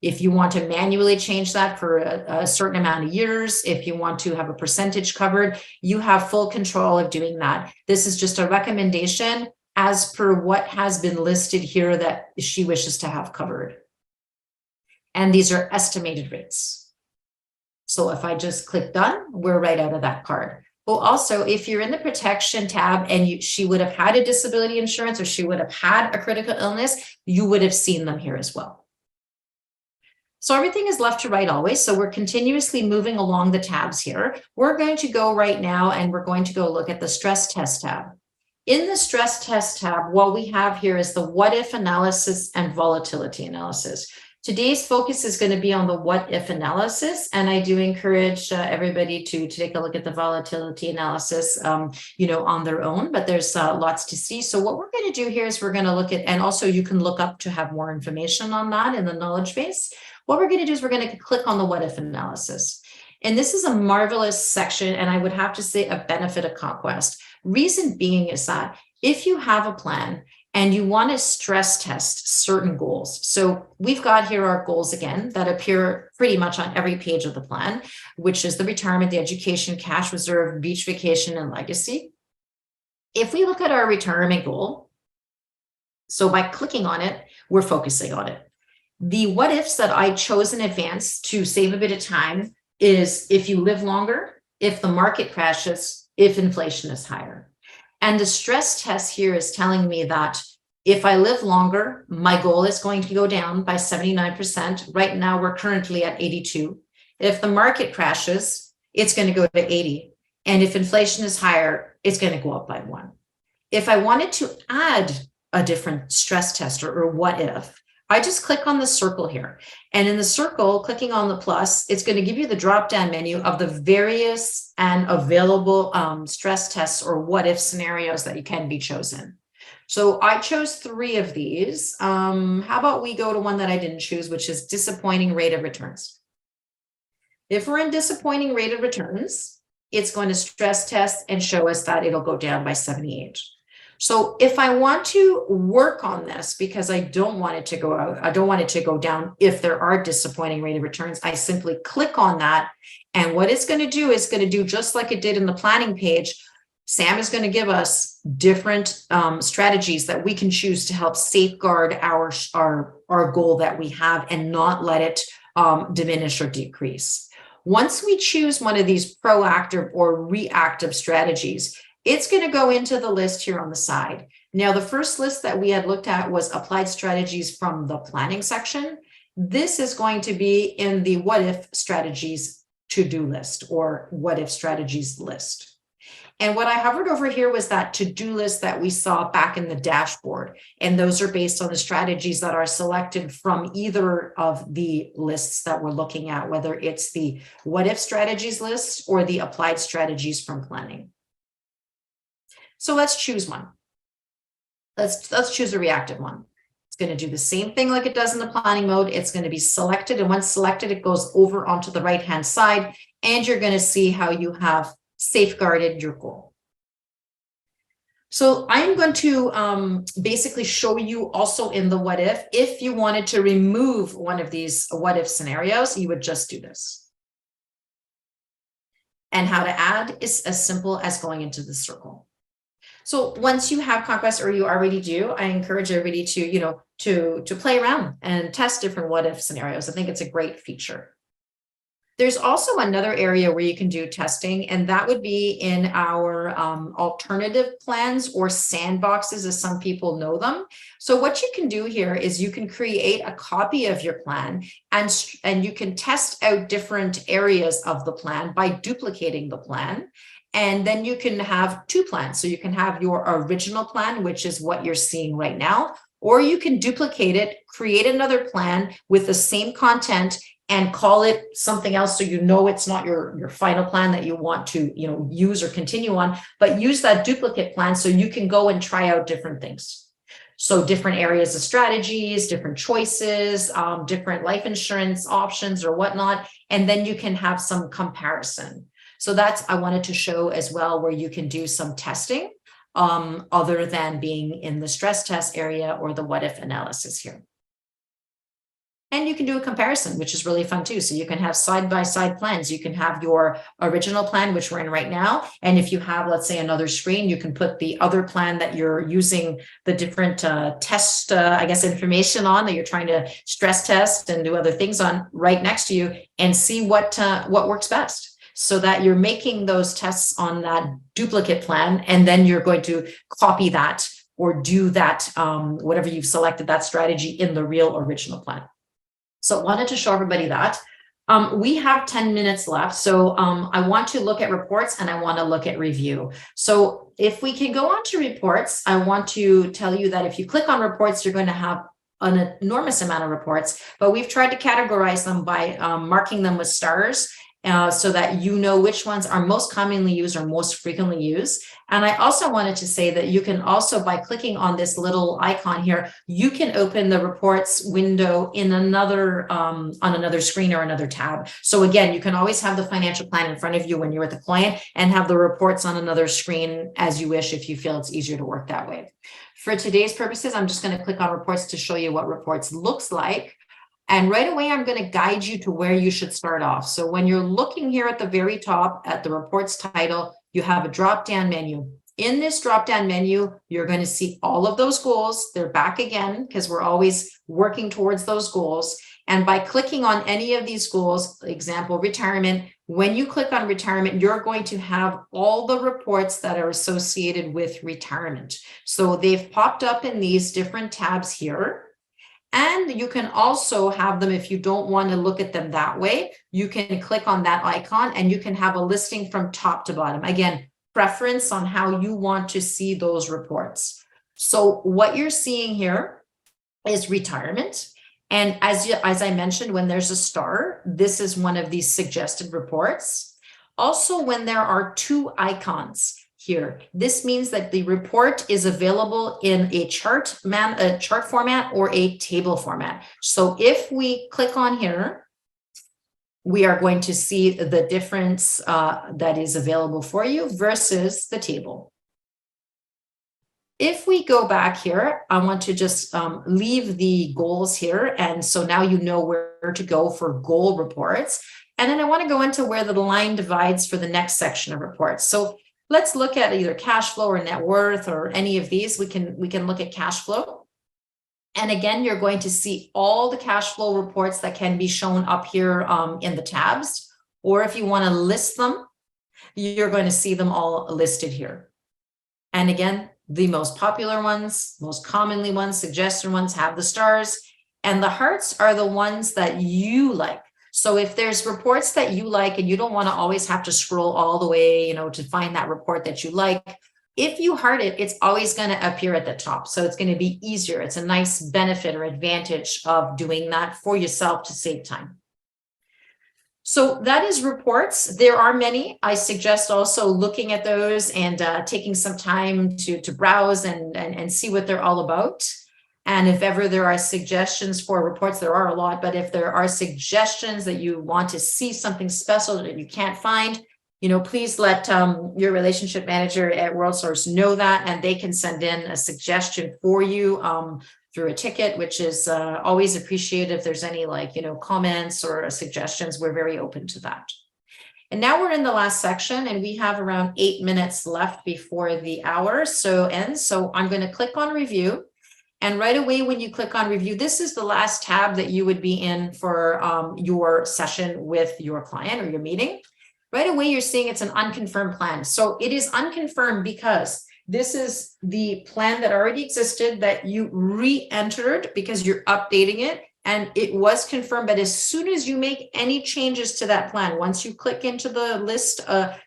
If you want to manually change that for a certain amount of years, if you want to have a percentage covered, you have full control of doing that. This is just a recommendation as per what has been listed here that she wishes to have covered. And these are estimated rates. So if I just click done, we're right out of that card. Well, also, if you're in the protection tab and she would have had a disability insurance or she would have had a critical illness, you would have seen them here as well. So everything is left to right always. So we're continuously moving along the tabs here. We're going to go right now and we're going to go look at the stress test tab. In the stress test tab, what we have here is the what if analysis and volatility analysis. Today's focus is going to be on the what if analysis, and I do encourage everybody to take a look at the volatility analysis, on their own, but there's lots to see. So what we're going to do here is we're going to look at, and also you can look up to have more information on that in the knowledge base. What we're going to do is we're going to click on the what if analysis. And this is a marvelous section, and I would have to say a benefit of Conquest. Reason being is that if you have a plan and you want to stress test certain goals. So we've got here our goals again that appear pretty much on every page of the plan, which is the retirement, the education, cash reserve, beach vacation, and legacy. If we look at our retirement goal, so by clicking on it, we're focusing on it. The what ifs that I chose in advance to save a bit of time is if you live longer, if the market crashes, if inflation is higher. And the stress test here is telling me that if I live longer, my goal is going to go down by 79%. Right now, we're currently at 82. If the market crashes, it's going to go to 80. And if inflation is higher, it's going to go up by 1. If I wanted to add a different stress test or what if, I just click on the circle here. And in the circle, clicking on the plus, it's going to give you the drop-down menu of the various and available stress tests or what if scenarios that you can be chosen. So I chose 3 of these. How about we go to one that I didn't choose, which is disappointing rate of returns. If we're in disappointing rate of returns, it's going to stress test and show us that it'll go down by 78. So if I want to work on this because I don't want it to go out, I don't want it to go down if there are disappointing rate of returns, I simply click on that. And what it's going to do is going to do just like it did in the planning page. Sam is going to give us different strategies that we can choose to help safeguard our goal that we have and not let it diminish or decrease. Once we choose one of these proactive or reactive strategies, it's going to go into the list here on the side. Now, the first list that we had looked at was applied strategies from the planning section. This is going to be in the what if strategies to-do list or what if strategies list. And what I hovered over here was that to-do list that we saw back in the dashboard. And those are based on the strategies that are selected from either of the lists that we're looking at, whether it's the what if strategies list or the applied strategies from planning. So let's choose one. Let's choose a reactive one. It's going to do the same thing like it does in the planning mode. It's going to be selected, and once selected, it goes over onto the right-hand side, and you're going to see how you have safeguarded your goal. So I'm going to basically show you also in the what if you wanted to remove one of these what if scenarios, you would just do this. And how to add is as simple as going into the circle. So once you have Conquest, or you already do, I encourage everybody to, to play around and test different what if scenarios. I think it's a great feature. There's also another area where you can do testing, and that would be in our alternative plans, or sandboxes, as some people know them. So what you can do here is you can create a copy of your plan, and you can test out different areas of the plan by duplicating the plan. And then you can have two plans. So you can have your original plan, which is what you're seeing right now, or you can duplicate it, create another plan with the same content, and call it something else, so you know it's not your final plan that you want to use or continue on, but use that duplicate plan so you can go and try out different things. So different areas of strategies, different choices, different life insurance options or whatnot, and then you can have some comparison. So that's, I wanted to show as well, where you can do some testing other than being in the stress test area or the what if analysis here. And you can do a comparison, which is really fun too. So you can have side-by-side plans. You can have your original plan, which we're in right now. And if you have, let's say, another screen, you can put the other plan that you're using the different test, I guess, information on, that you're trying to stress test and do other things on, right next to you, and see what works best. So that you're making those tests on that duplicate plan, and then you're going to copy that or do that, whatever you've selected, that strategy, in the real original plan. So I wanted to show everybody that. We have 10 minutes left. So I want to look at reports, and I want to look at review. So if we can go on to reports, I want to tell you that if you click on reports, you're going to have an enormous amount of reports, but we've tried to categorize them by marking them with stars. So that you know which ones are most commonly used or most frequently used. And I also wanted to say that you can also, by clicking on this little icon here, you can open the reports window in another on another screen or another tab. So again, you can always have the financial plan in front of you when you're with a client, and have the reports on another screen as you wish, if you feel it's easier to work that way. For today's purposes, I'm just going to click on reports to show you what reports looks like. And right away, I'm going to guide you to where you should start off. So when you're looking here at the very top at the reports title, you have a drop-down menu. In this drop-down menu, you're going to see all of those goals. They're back again because we're always working towards those goals. And by clicking on any of these goals, example, retirement, when you click on retirement, you're going to have all the reports that are associated with retirement. So they've popped up in these different tabs here. And you can also have them, if you don't want to look at them that way, you can click on that icon and you can have a listing from top to bottom. Again, preference on how you want to see those reports. So what you're seeing here is retirement. And as I mentioned, when there's a star, this is one of these suggested reports. Also, when there are two icons here, this means that the report is available in a chart format or a table format. So if we click on here, we are going to see the difference that is available for you versus the table. If we go back here, I want to just leave the goals here. And so now you know where to go for goal reports. And then I want to go into where the line divides for the next section of reports. So let's look at either cash flow or net worth or any of these. We can look at cash flow. And again, you're going to see all the cash flow reports that can be shown up here in the tabs. Or if you want to list them, you're going to see them all listed here. And again, the most popular ones, most commonly ones, suggested ones have the stars, and the hearts are the ones that you like. So if there's reports that you like and you don't want to always have to scroll all the way, to find that report that you like, if you heart it, it's always going to appear at the top. So it's going to be easier. It's a nice benefit or advantage of doing that for yourself to save time. So that is reports. There are many. I suggest also looking at those and taking some time to browse and see what they're all about. And if ever there are suggestions for reports, there are a lot, but if there are suggestions that you want to see something special that you can't find, please let your relationship manager at WorldSource know that, and they can send in a suggestion for you through a ticket, which is always appreciated. If there's any comments or suggestions, we're very open to that. And now we're in the last section and we have around 8 minutes left before the hour ends. So I'm going to click on review. And right away, when you click on review, this is the last tab that you would be in for your session with your client or your meeting. Right away, you're seeing it's an unconfirmed plan. So it is unconfirmed because this is the plan that already existed that you re-entered because you're updating it. And it was confirmed, but as soon as you make any changes to that plan, once you click into the list,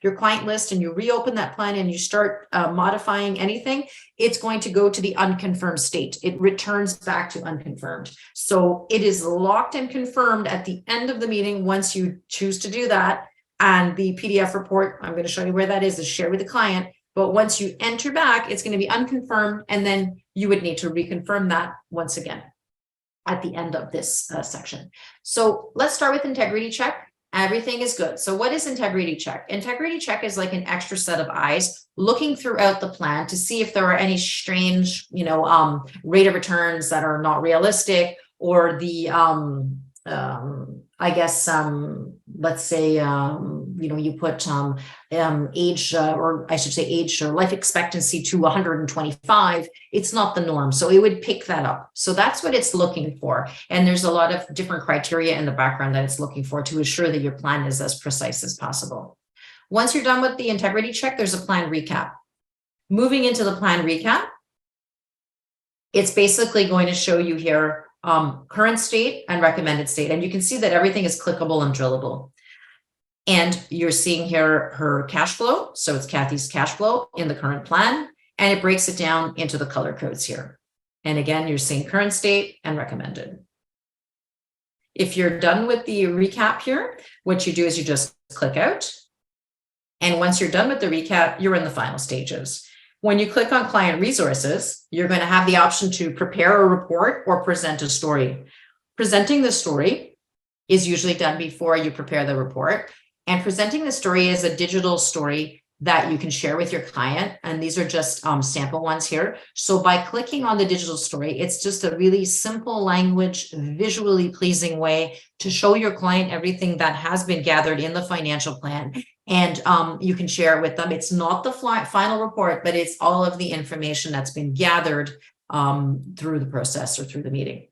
your client list, and you reopen that plan and you start modifying anything, it's going to go to the unconfirmed state. It returns back to unconfirmed. So it is locked and confirmed at the end of the meeting once you choose to do that. And the PDF report, I'm going to show you where that is shared with the client. But once you enter back, it's going to be unconfirmed, and then you would need to reconfirm that once again at the end of this section. So let's start with integrity check. Everything is good. So what is integrity check? Integrity check is like an extra set of eyes looking throughout the plan to see if there are any strange, rate of returns that are not realistic, or the let's say, you put age, or I should say age or life expectancy to 125, it's not the norm. So it would pick that up. So that's what it's looking for. And there's a lot of different criteria in the background that it's looking for to ensure that your plan is as precise as possible. Once you're done with the integrity check, there's a plan recap. Moving into the plan recap, it's basically going to show you here current state and recommended state. And you can see that everything is clickable and drillable. And you're seeing here her cash flow. So it's Kathy's cash flow in the current plan, and it breaks it down into the color codes here. And again, you're seeing current state and recommended. If you're done with the recap here, what you do is you just click out. And once you're done with the recap, you're in the final stages. When you click on client resources, you're going to have the option to prepare a report or present a story. Presenting the story is usually done before you prepare the report. And presenting the story is a digital story that you can share with your client. And these are just sample ones here. So by clicking on the digital story, it's just a really simple language, visually pleasing way to show your client everything that has been gathered in the financial plan. And you can share it with them. It's not the final report, but it's all of the information that's been gathered through the process or through the meeting.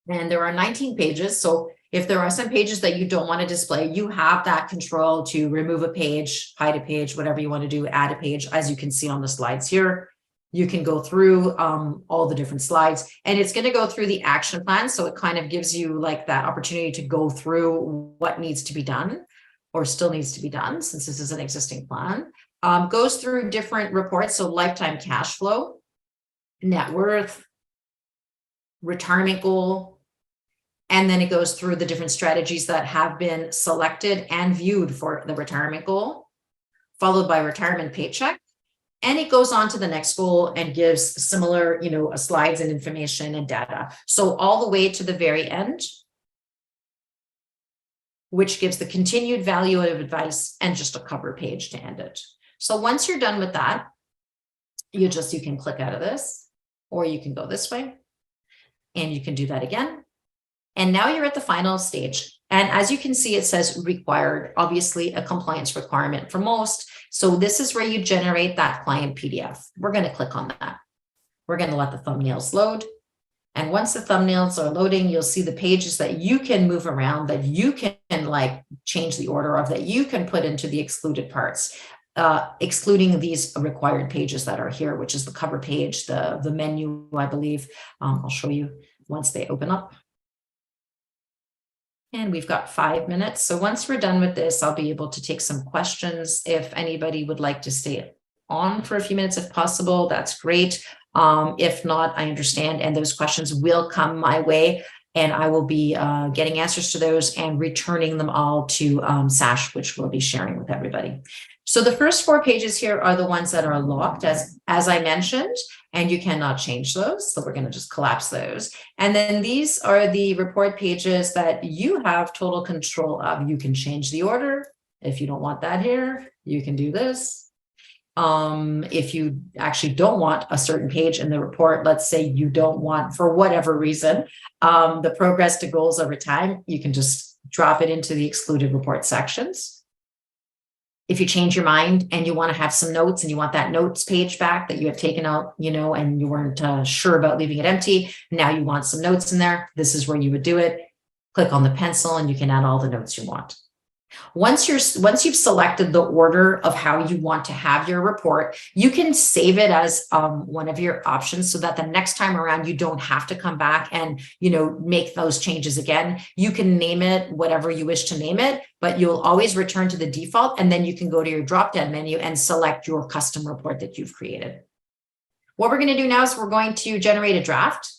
And there are 19 pages. So if there are some pages that you don't want to display, you have that control to remove a page, hide a page, whatever you want to do, add a page. As you can see on the slides here, you can go through all the different slides, and it's going to go through the action plan. So it kind of gives you like that opportunity to go through what needs to be done or still needs to be done, since this is an existing plan. Goes through different reports. So lifetime cash flow, net worth, retirement goal. And then it goes through the different strategies that have been selected and viewed for the retirement goal, followed by retirement paycheck. And it goes on to the next goal and gives similar, slides and information and data. So all the way to the very end, which gives the continued value of advice and just a cover page to end it. So once you're done with that, you can click out of this, or you can go this way and you can do that again. And now you're at the final stage. And as you can see, it says required, obviously a compliance requirement for most. So this is where you generate that client PDF. We're going to click on that. We're going to let the thumbnails load. And once the thumbnails are loading, you'll see the pages that you can move around, that you can like change the order of, that you can put into the excluded parts, excluding these required pages that are here, which is the cover page, the menu, I believe. I'll show you once they open up. And we've got 5 minutes. So once we're done with this, I'll be able to take some questions. If anybody would like to stay on for a few minutes, if possible, that's great. If not, I understand. And those questions will come my way, and I will be getting answers to those and returning them all to Sash, which we'll be sharing with everybody. So the first 4 pages here are the ones that are locked, as I mentioned, and you cannot change those. So we're going to just collapse those. And then these are the report pages that you have total control of. You can change the order. If you don't want that here, you can do this. If you actually don't want a certain page in the report, let's say you don't want, for whatever reason, the progress to goals over time, you can just drop it into the excluded report sections. if you change your mind and you want to have some notes and you want that notes page back that you had taken out, and you weren't sure about leaving it empty, now you want some notes in there, this is where you would do it. Click on the pencil and you can add all the notes you want. Once you've selected the order of how you want to have your report, you can save it as one of your options so that the next time around you don't have to come back and make those changes again. You can name it whatever you wish to name it, but you'll always return to the default, and then you can go to your drop-down menu and select your custom report that you've created. What we're going to do now is we're going to generate a draft.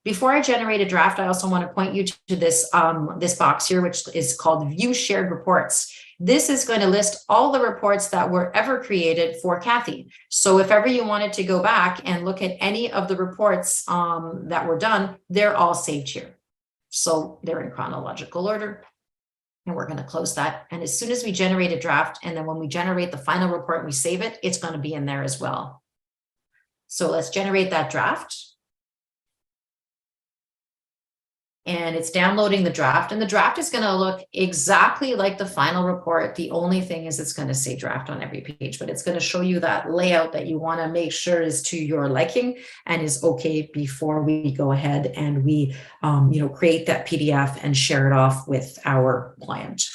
Before I generate a draft, I also want to point you to this box here, which is called View Shared Reports. This is going to list all the reports that were ever created for Kathy. So if ever you wanted to go back and look at any of the reports that were done, they're all saved here. So they're in chronological order. And we're going to close that. And as soon as we generate a draft, and then when we generate the final report and we save it, it's going to be in there as well. So let's generate that draft. And it's downloading the draft, and the draft is going to look exactly like the final report. The only thing is it's going to say draft on every page, but it's going to show you that layout that you want to make sure is to your liking and is okay before we go ahead and we create that PDF and share it off with our client.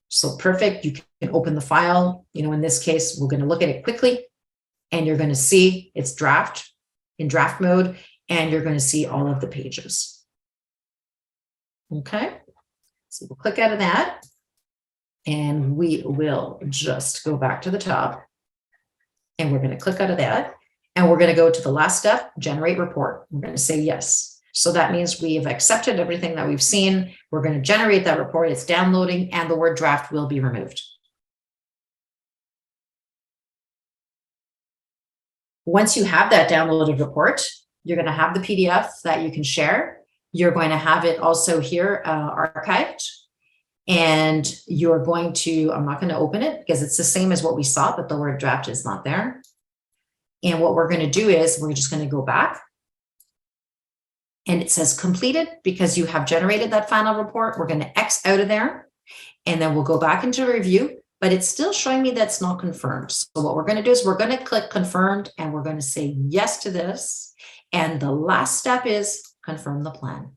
So perfect. You can open the file. In this case, we're going to look at it quickly, and you're going to see it's in draft mode, and you're going to see all of the pages. Okay, so we'll click out of that, and we will just go back to the top, and we're going to click out of that, and we're going to go to the last step, generate report. We're going to say yes. So that means we have accepted everything that we've seen. We're going to generate that report. It's downloading, and the word draft will be removed. Once you have that downloaded report, you're going to have the PDF that you can share. You're going to have it also here archived, and you're going to, I'm not going to open it because it's the same as what we saw, but the word draft is not there. And what we're going to do is we're just going to go back, and it says completed because you have generated that final report. We're going to X out of there, and then we'll go back into review, but it's still showing me that's not confirmed. So what we're going to do is we're going to click confirmed, and we're going to say yes to this. And the last step is confirm the plan.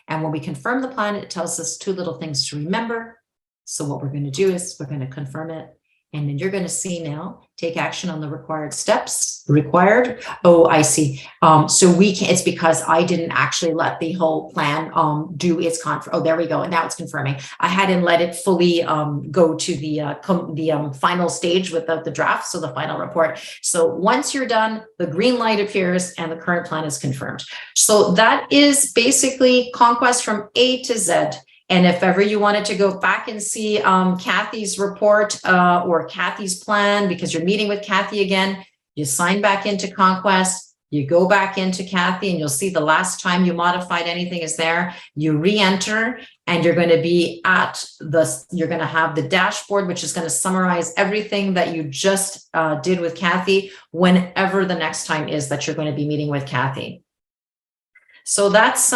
And when we confirm the plan, it tells us two little things to remember. So what we're going to do is we're going to confirm it. And then you're going to see now, take action on the required steps. Required. Oh, I see. So we can, it's because I didn't actually let the whole plan do its oh, there we go. And now it's confirming. I hadn't let it fully go to the final stage without the draft. So the final report. So once you're done, the green light appears and the current plan is confirmed. So that is basically Conquest from A to Z. And if ever you wanted to go back and see Kathy's report or Kathy's plan, because you're meeting with Kathy again, you sign back into Conquest, you go back into Kathy, and you'll see the last time you modified anything is there. You re-enter, and you're going to be you're going to have the dashboard, which is going to summarize everything that you just did with Kathy whenever the next time is that you're going to be meeting with Kathy. So that's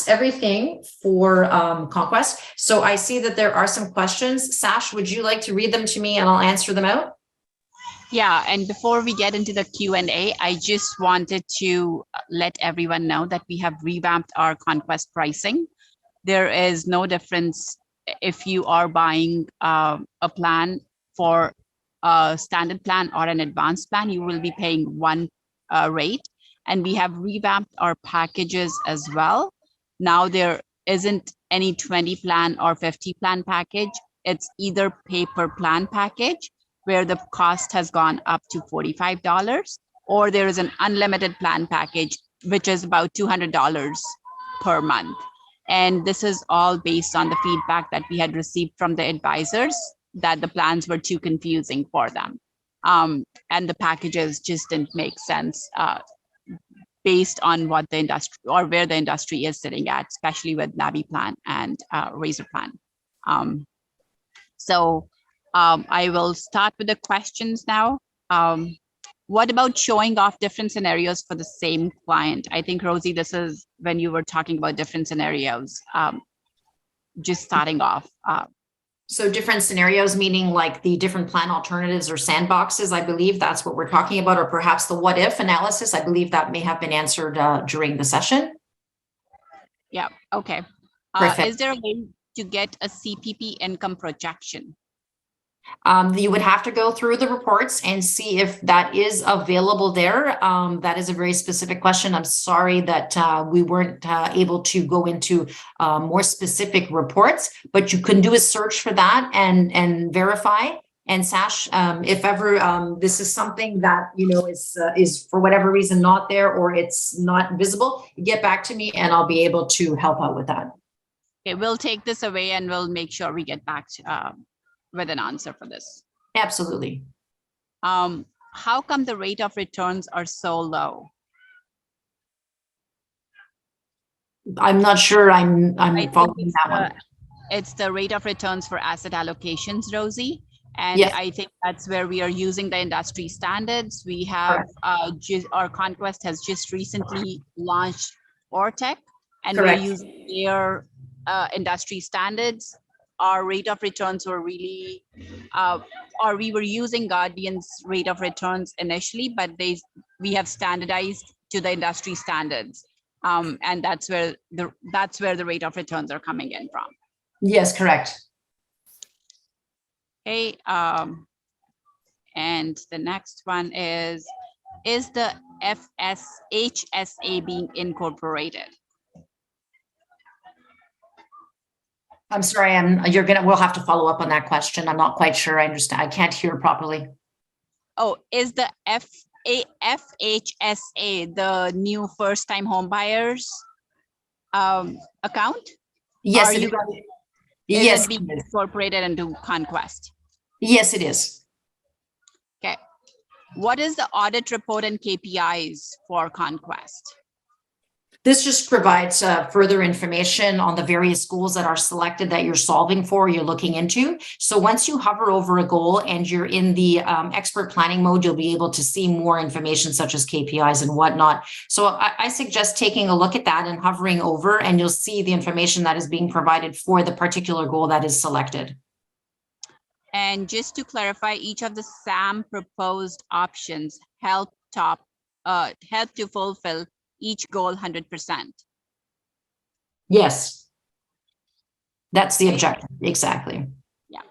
everything for Conquest. So I see that there are some questions. Sash, would you like to read them to me and I'll answer them out? Yeah, and before we get into the Q&A, I just wanted to let everyone know that we have revamped our Conquest pricing. There is no difference if you are buying a plan for a standard plan or an advanced plan. You will be paying one rate. And we have revamped our packages as well. Now there isn't any 20 plan or 50 plan package. It's either pay per plan package, where the cost has gone up to $45, or there is an unlimited plan package, which is about $200 per month. And this is all based on the feedback that we had received from the advisors that the plans were too confusing for them. And the packages just didn't make sense based on what the industry or where the industry is sitting at, especially with Navi plan and Razor plan. I will start with the questions now. What about showing off different scenarios for the same client? I think, Rosie, this is when you were talking about different scenarios, just starting off. So different scenarios, meaning like the different plan alternatives or sandboxes, I believe that's what we're talking about, or perhaps the what if analysis. I believe that may have been answered during the session. Yeah, okay. Perfect. Is there a way to get a CPP income projection? You would have to go through the reports and see if that is available there. That is a very specific question. I'm sorry that we weren't able to go into more specific reports, but you can do a search for that and verify. And Sash, if ever this is something that is for whatever reason not there or it's not visible, get back to me and I'll be able to help out with that. Okay, we'll take this away and we'll make sure we get back to, with an answer for this. Absolutely. How come the rate of returns are so low? I'm not sure I'm following it's that one. It's the rate of returns for asset allocations, Rosie. And Yes. I think that's where we are using the industry standards. We have our Conquest has just recently launched Ortec, and Correct. we're using their industry standards. Our rate of returns were really, or we were using Guardian's rate of returns initially, but we have standardized to the industry standards, and that's where the rate of returns are coming in from. Yes, correct. Okay, and the next one is the HSA being incorporated? I'm sorry, we'll have to follow up on that question. I'm not quite sure I understand. I can't hear properly. Oh, is the FHSA the new first time home buyers account? Yes, Is yes, it being incorporated into Conquest? Yes, it is. Okay. What is the audit report and KPIs for Conquest? This just provides further information on the various goals that are selected that you're solving for, you're looking into. So once you hover over a goal and you're in the expert planning mode, you'll be able to see more information such as KPIs and whatnot. So I suggest taking a look at that and hovering over, and you'll see the information that is being provided for the particular goal that is selected. And just to clarify, each of the SAM proposed options help to fulfill each goal 100%. Yes, that's the objective. Exactly. Yeah.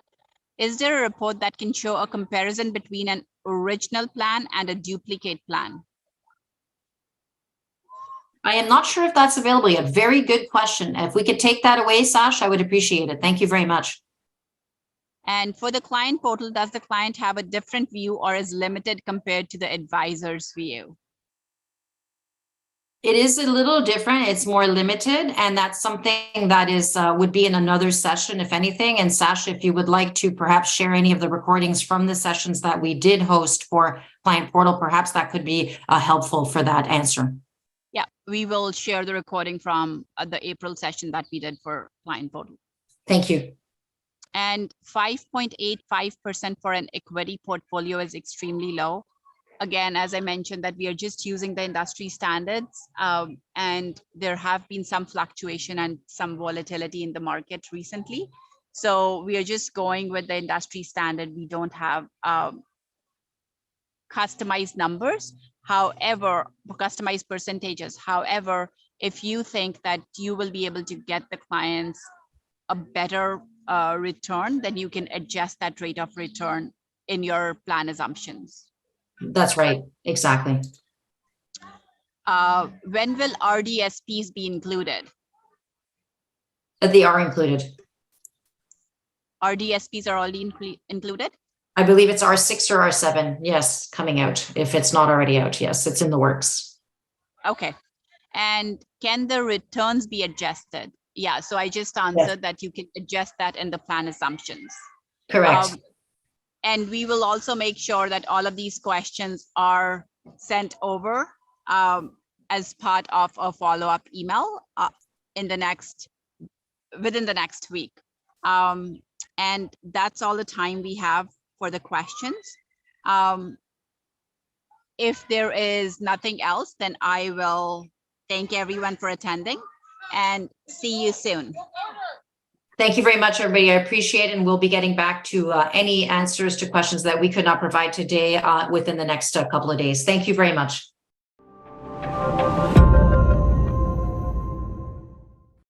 Is there a report that can show a comparison between an original plan and a duplicate plan? I am not sure if that's available yet. Very good question. If we could take that away, Sash, I would appreciate it. Thank you very much. And for the client portal, does the client have a different view or is limited compared to the advisor's view? It is a little different. It's more limited, and that's something that is would be in another session, if anything. And Sasha, if you would like to perhaps share any of the recordings from the sessions that we did host for Client Portal, perhaps that could be helpful for that answer. Yeah, we will share the recording from the April session that we did for Client Portal. Thank you. And 5.85% for an equity portfolio is extremely low. Again, as I mentioned, that we are just using the industry standards, and there have been some fluctuation and some volatility in the market recently. So we are just going with the industry standard. We don't have customized numbers, however, customized percentages. However, if you think that you will be able to get the clients a better return, then you can adjust that rate of return in your plan assumptions. That's right. Exactly. When will RDSPs be included? They are included. RDSPs are already included? I believe it's R6 or R7. Yes, coming out. If it's not already out, yes, it's in the works. Okay. And can the returns be adjusted? Yeah, so I just answered that you can adjust that in the plan assumptions. Correct. And we will also make sure that all of these questions are sent over as part of a follow-up email within the next week. And that's all the time we have for the questions. If there is nothing else, then I will thank everyone for attending and see you soon. Thank you very much, everybody. I appreciate it. And we'll be getting back to any answers to questions that we could not provide today within the next couple of days. Thank you very much.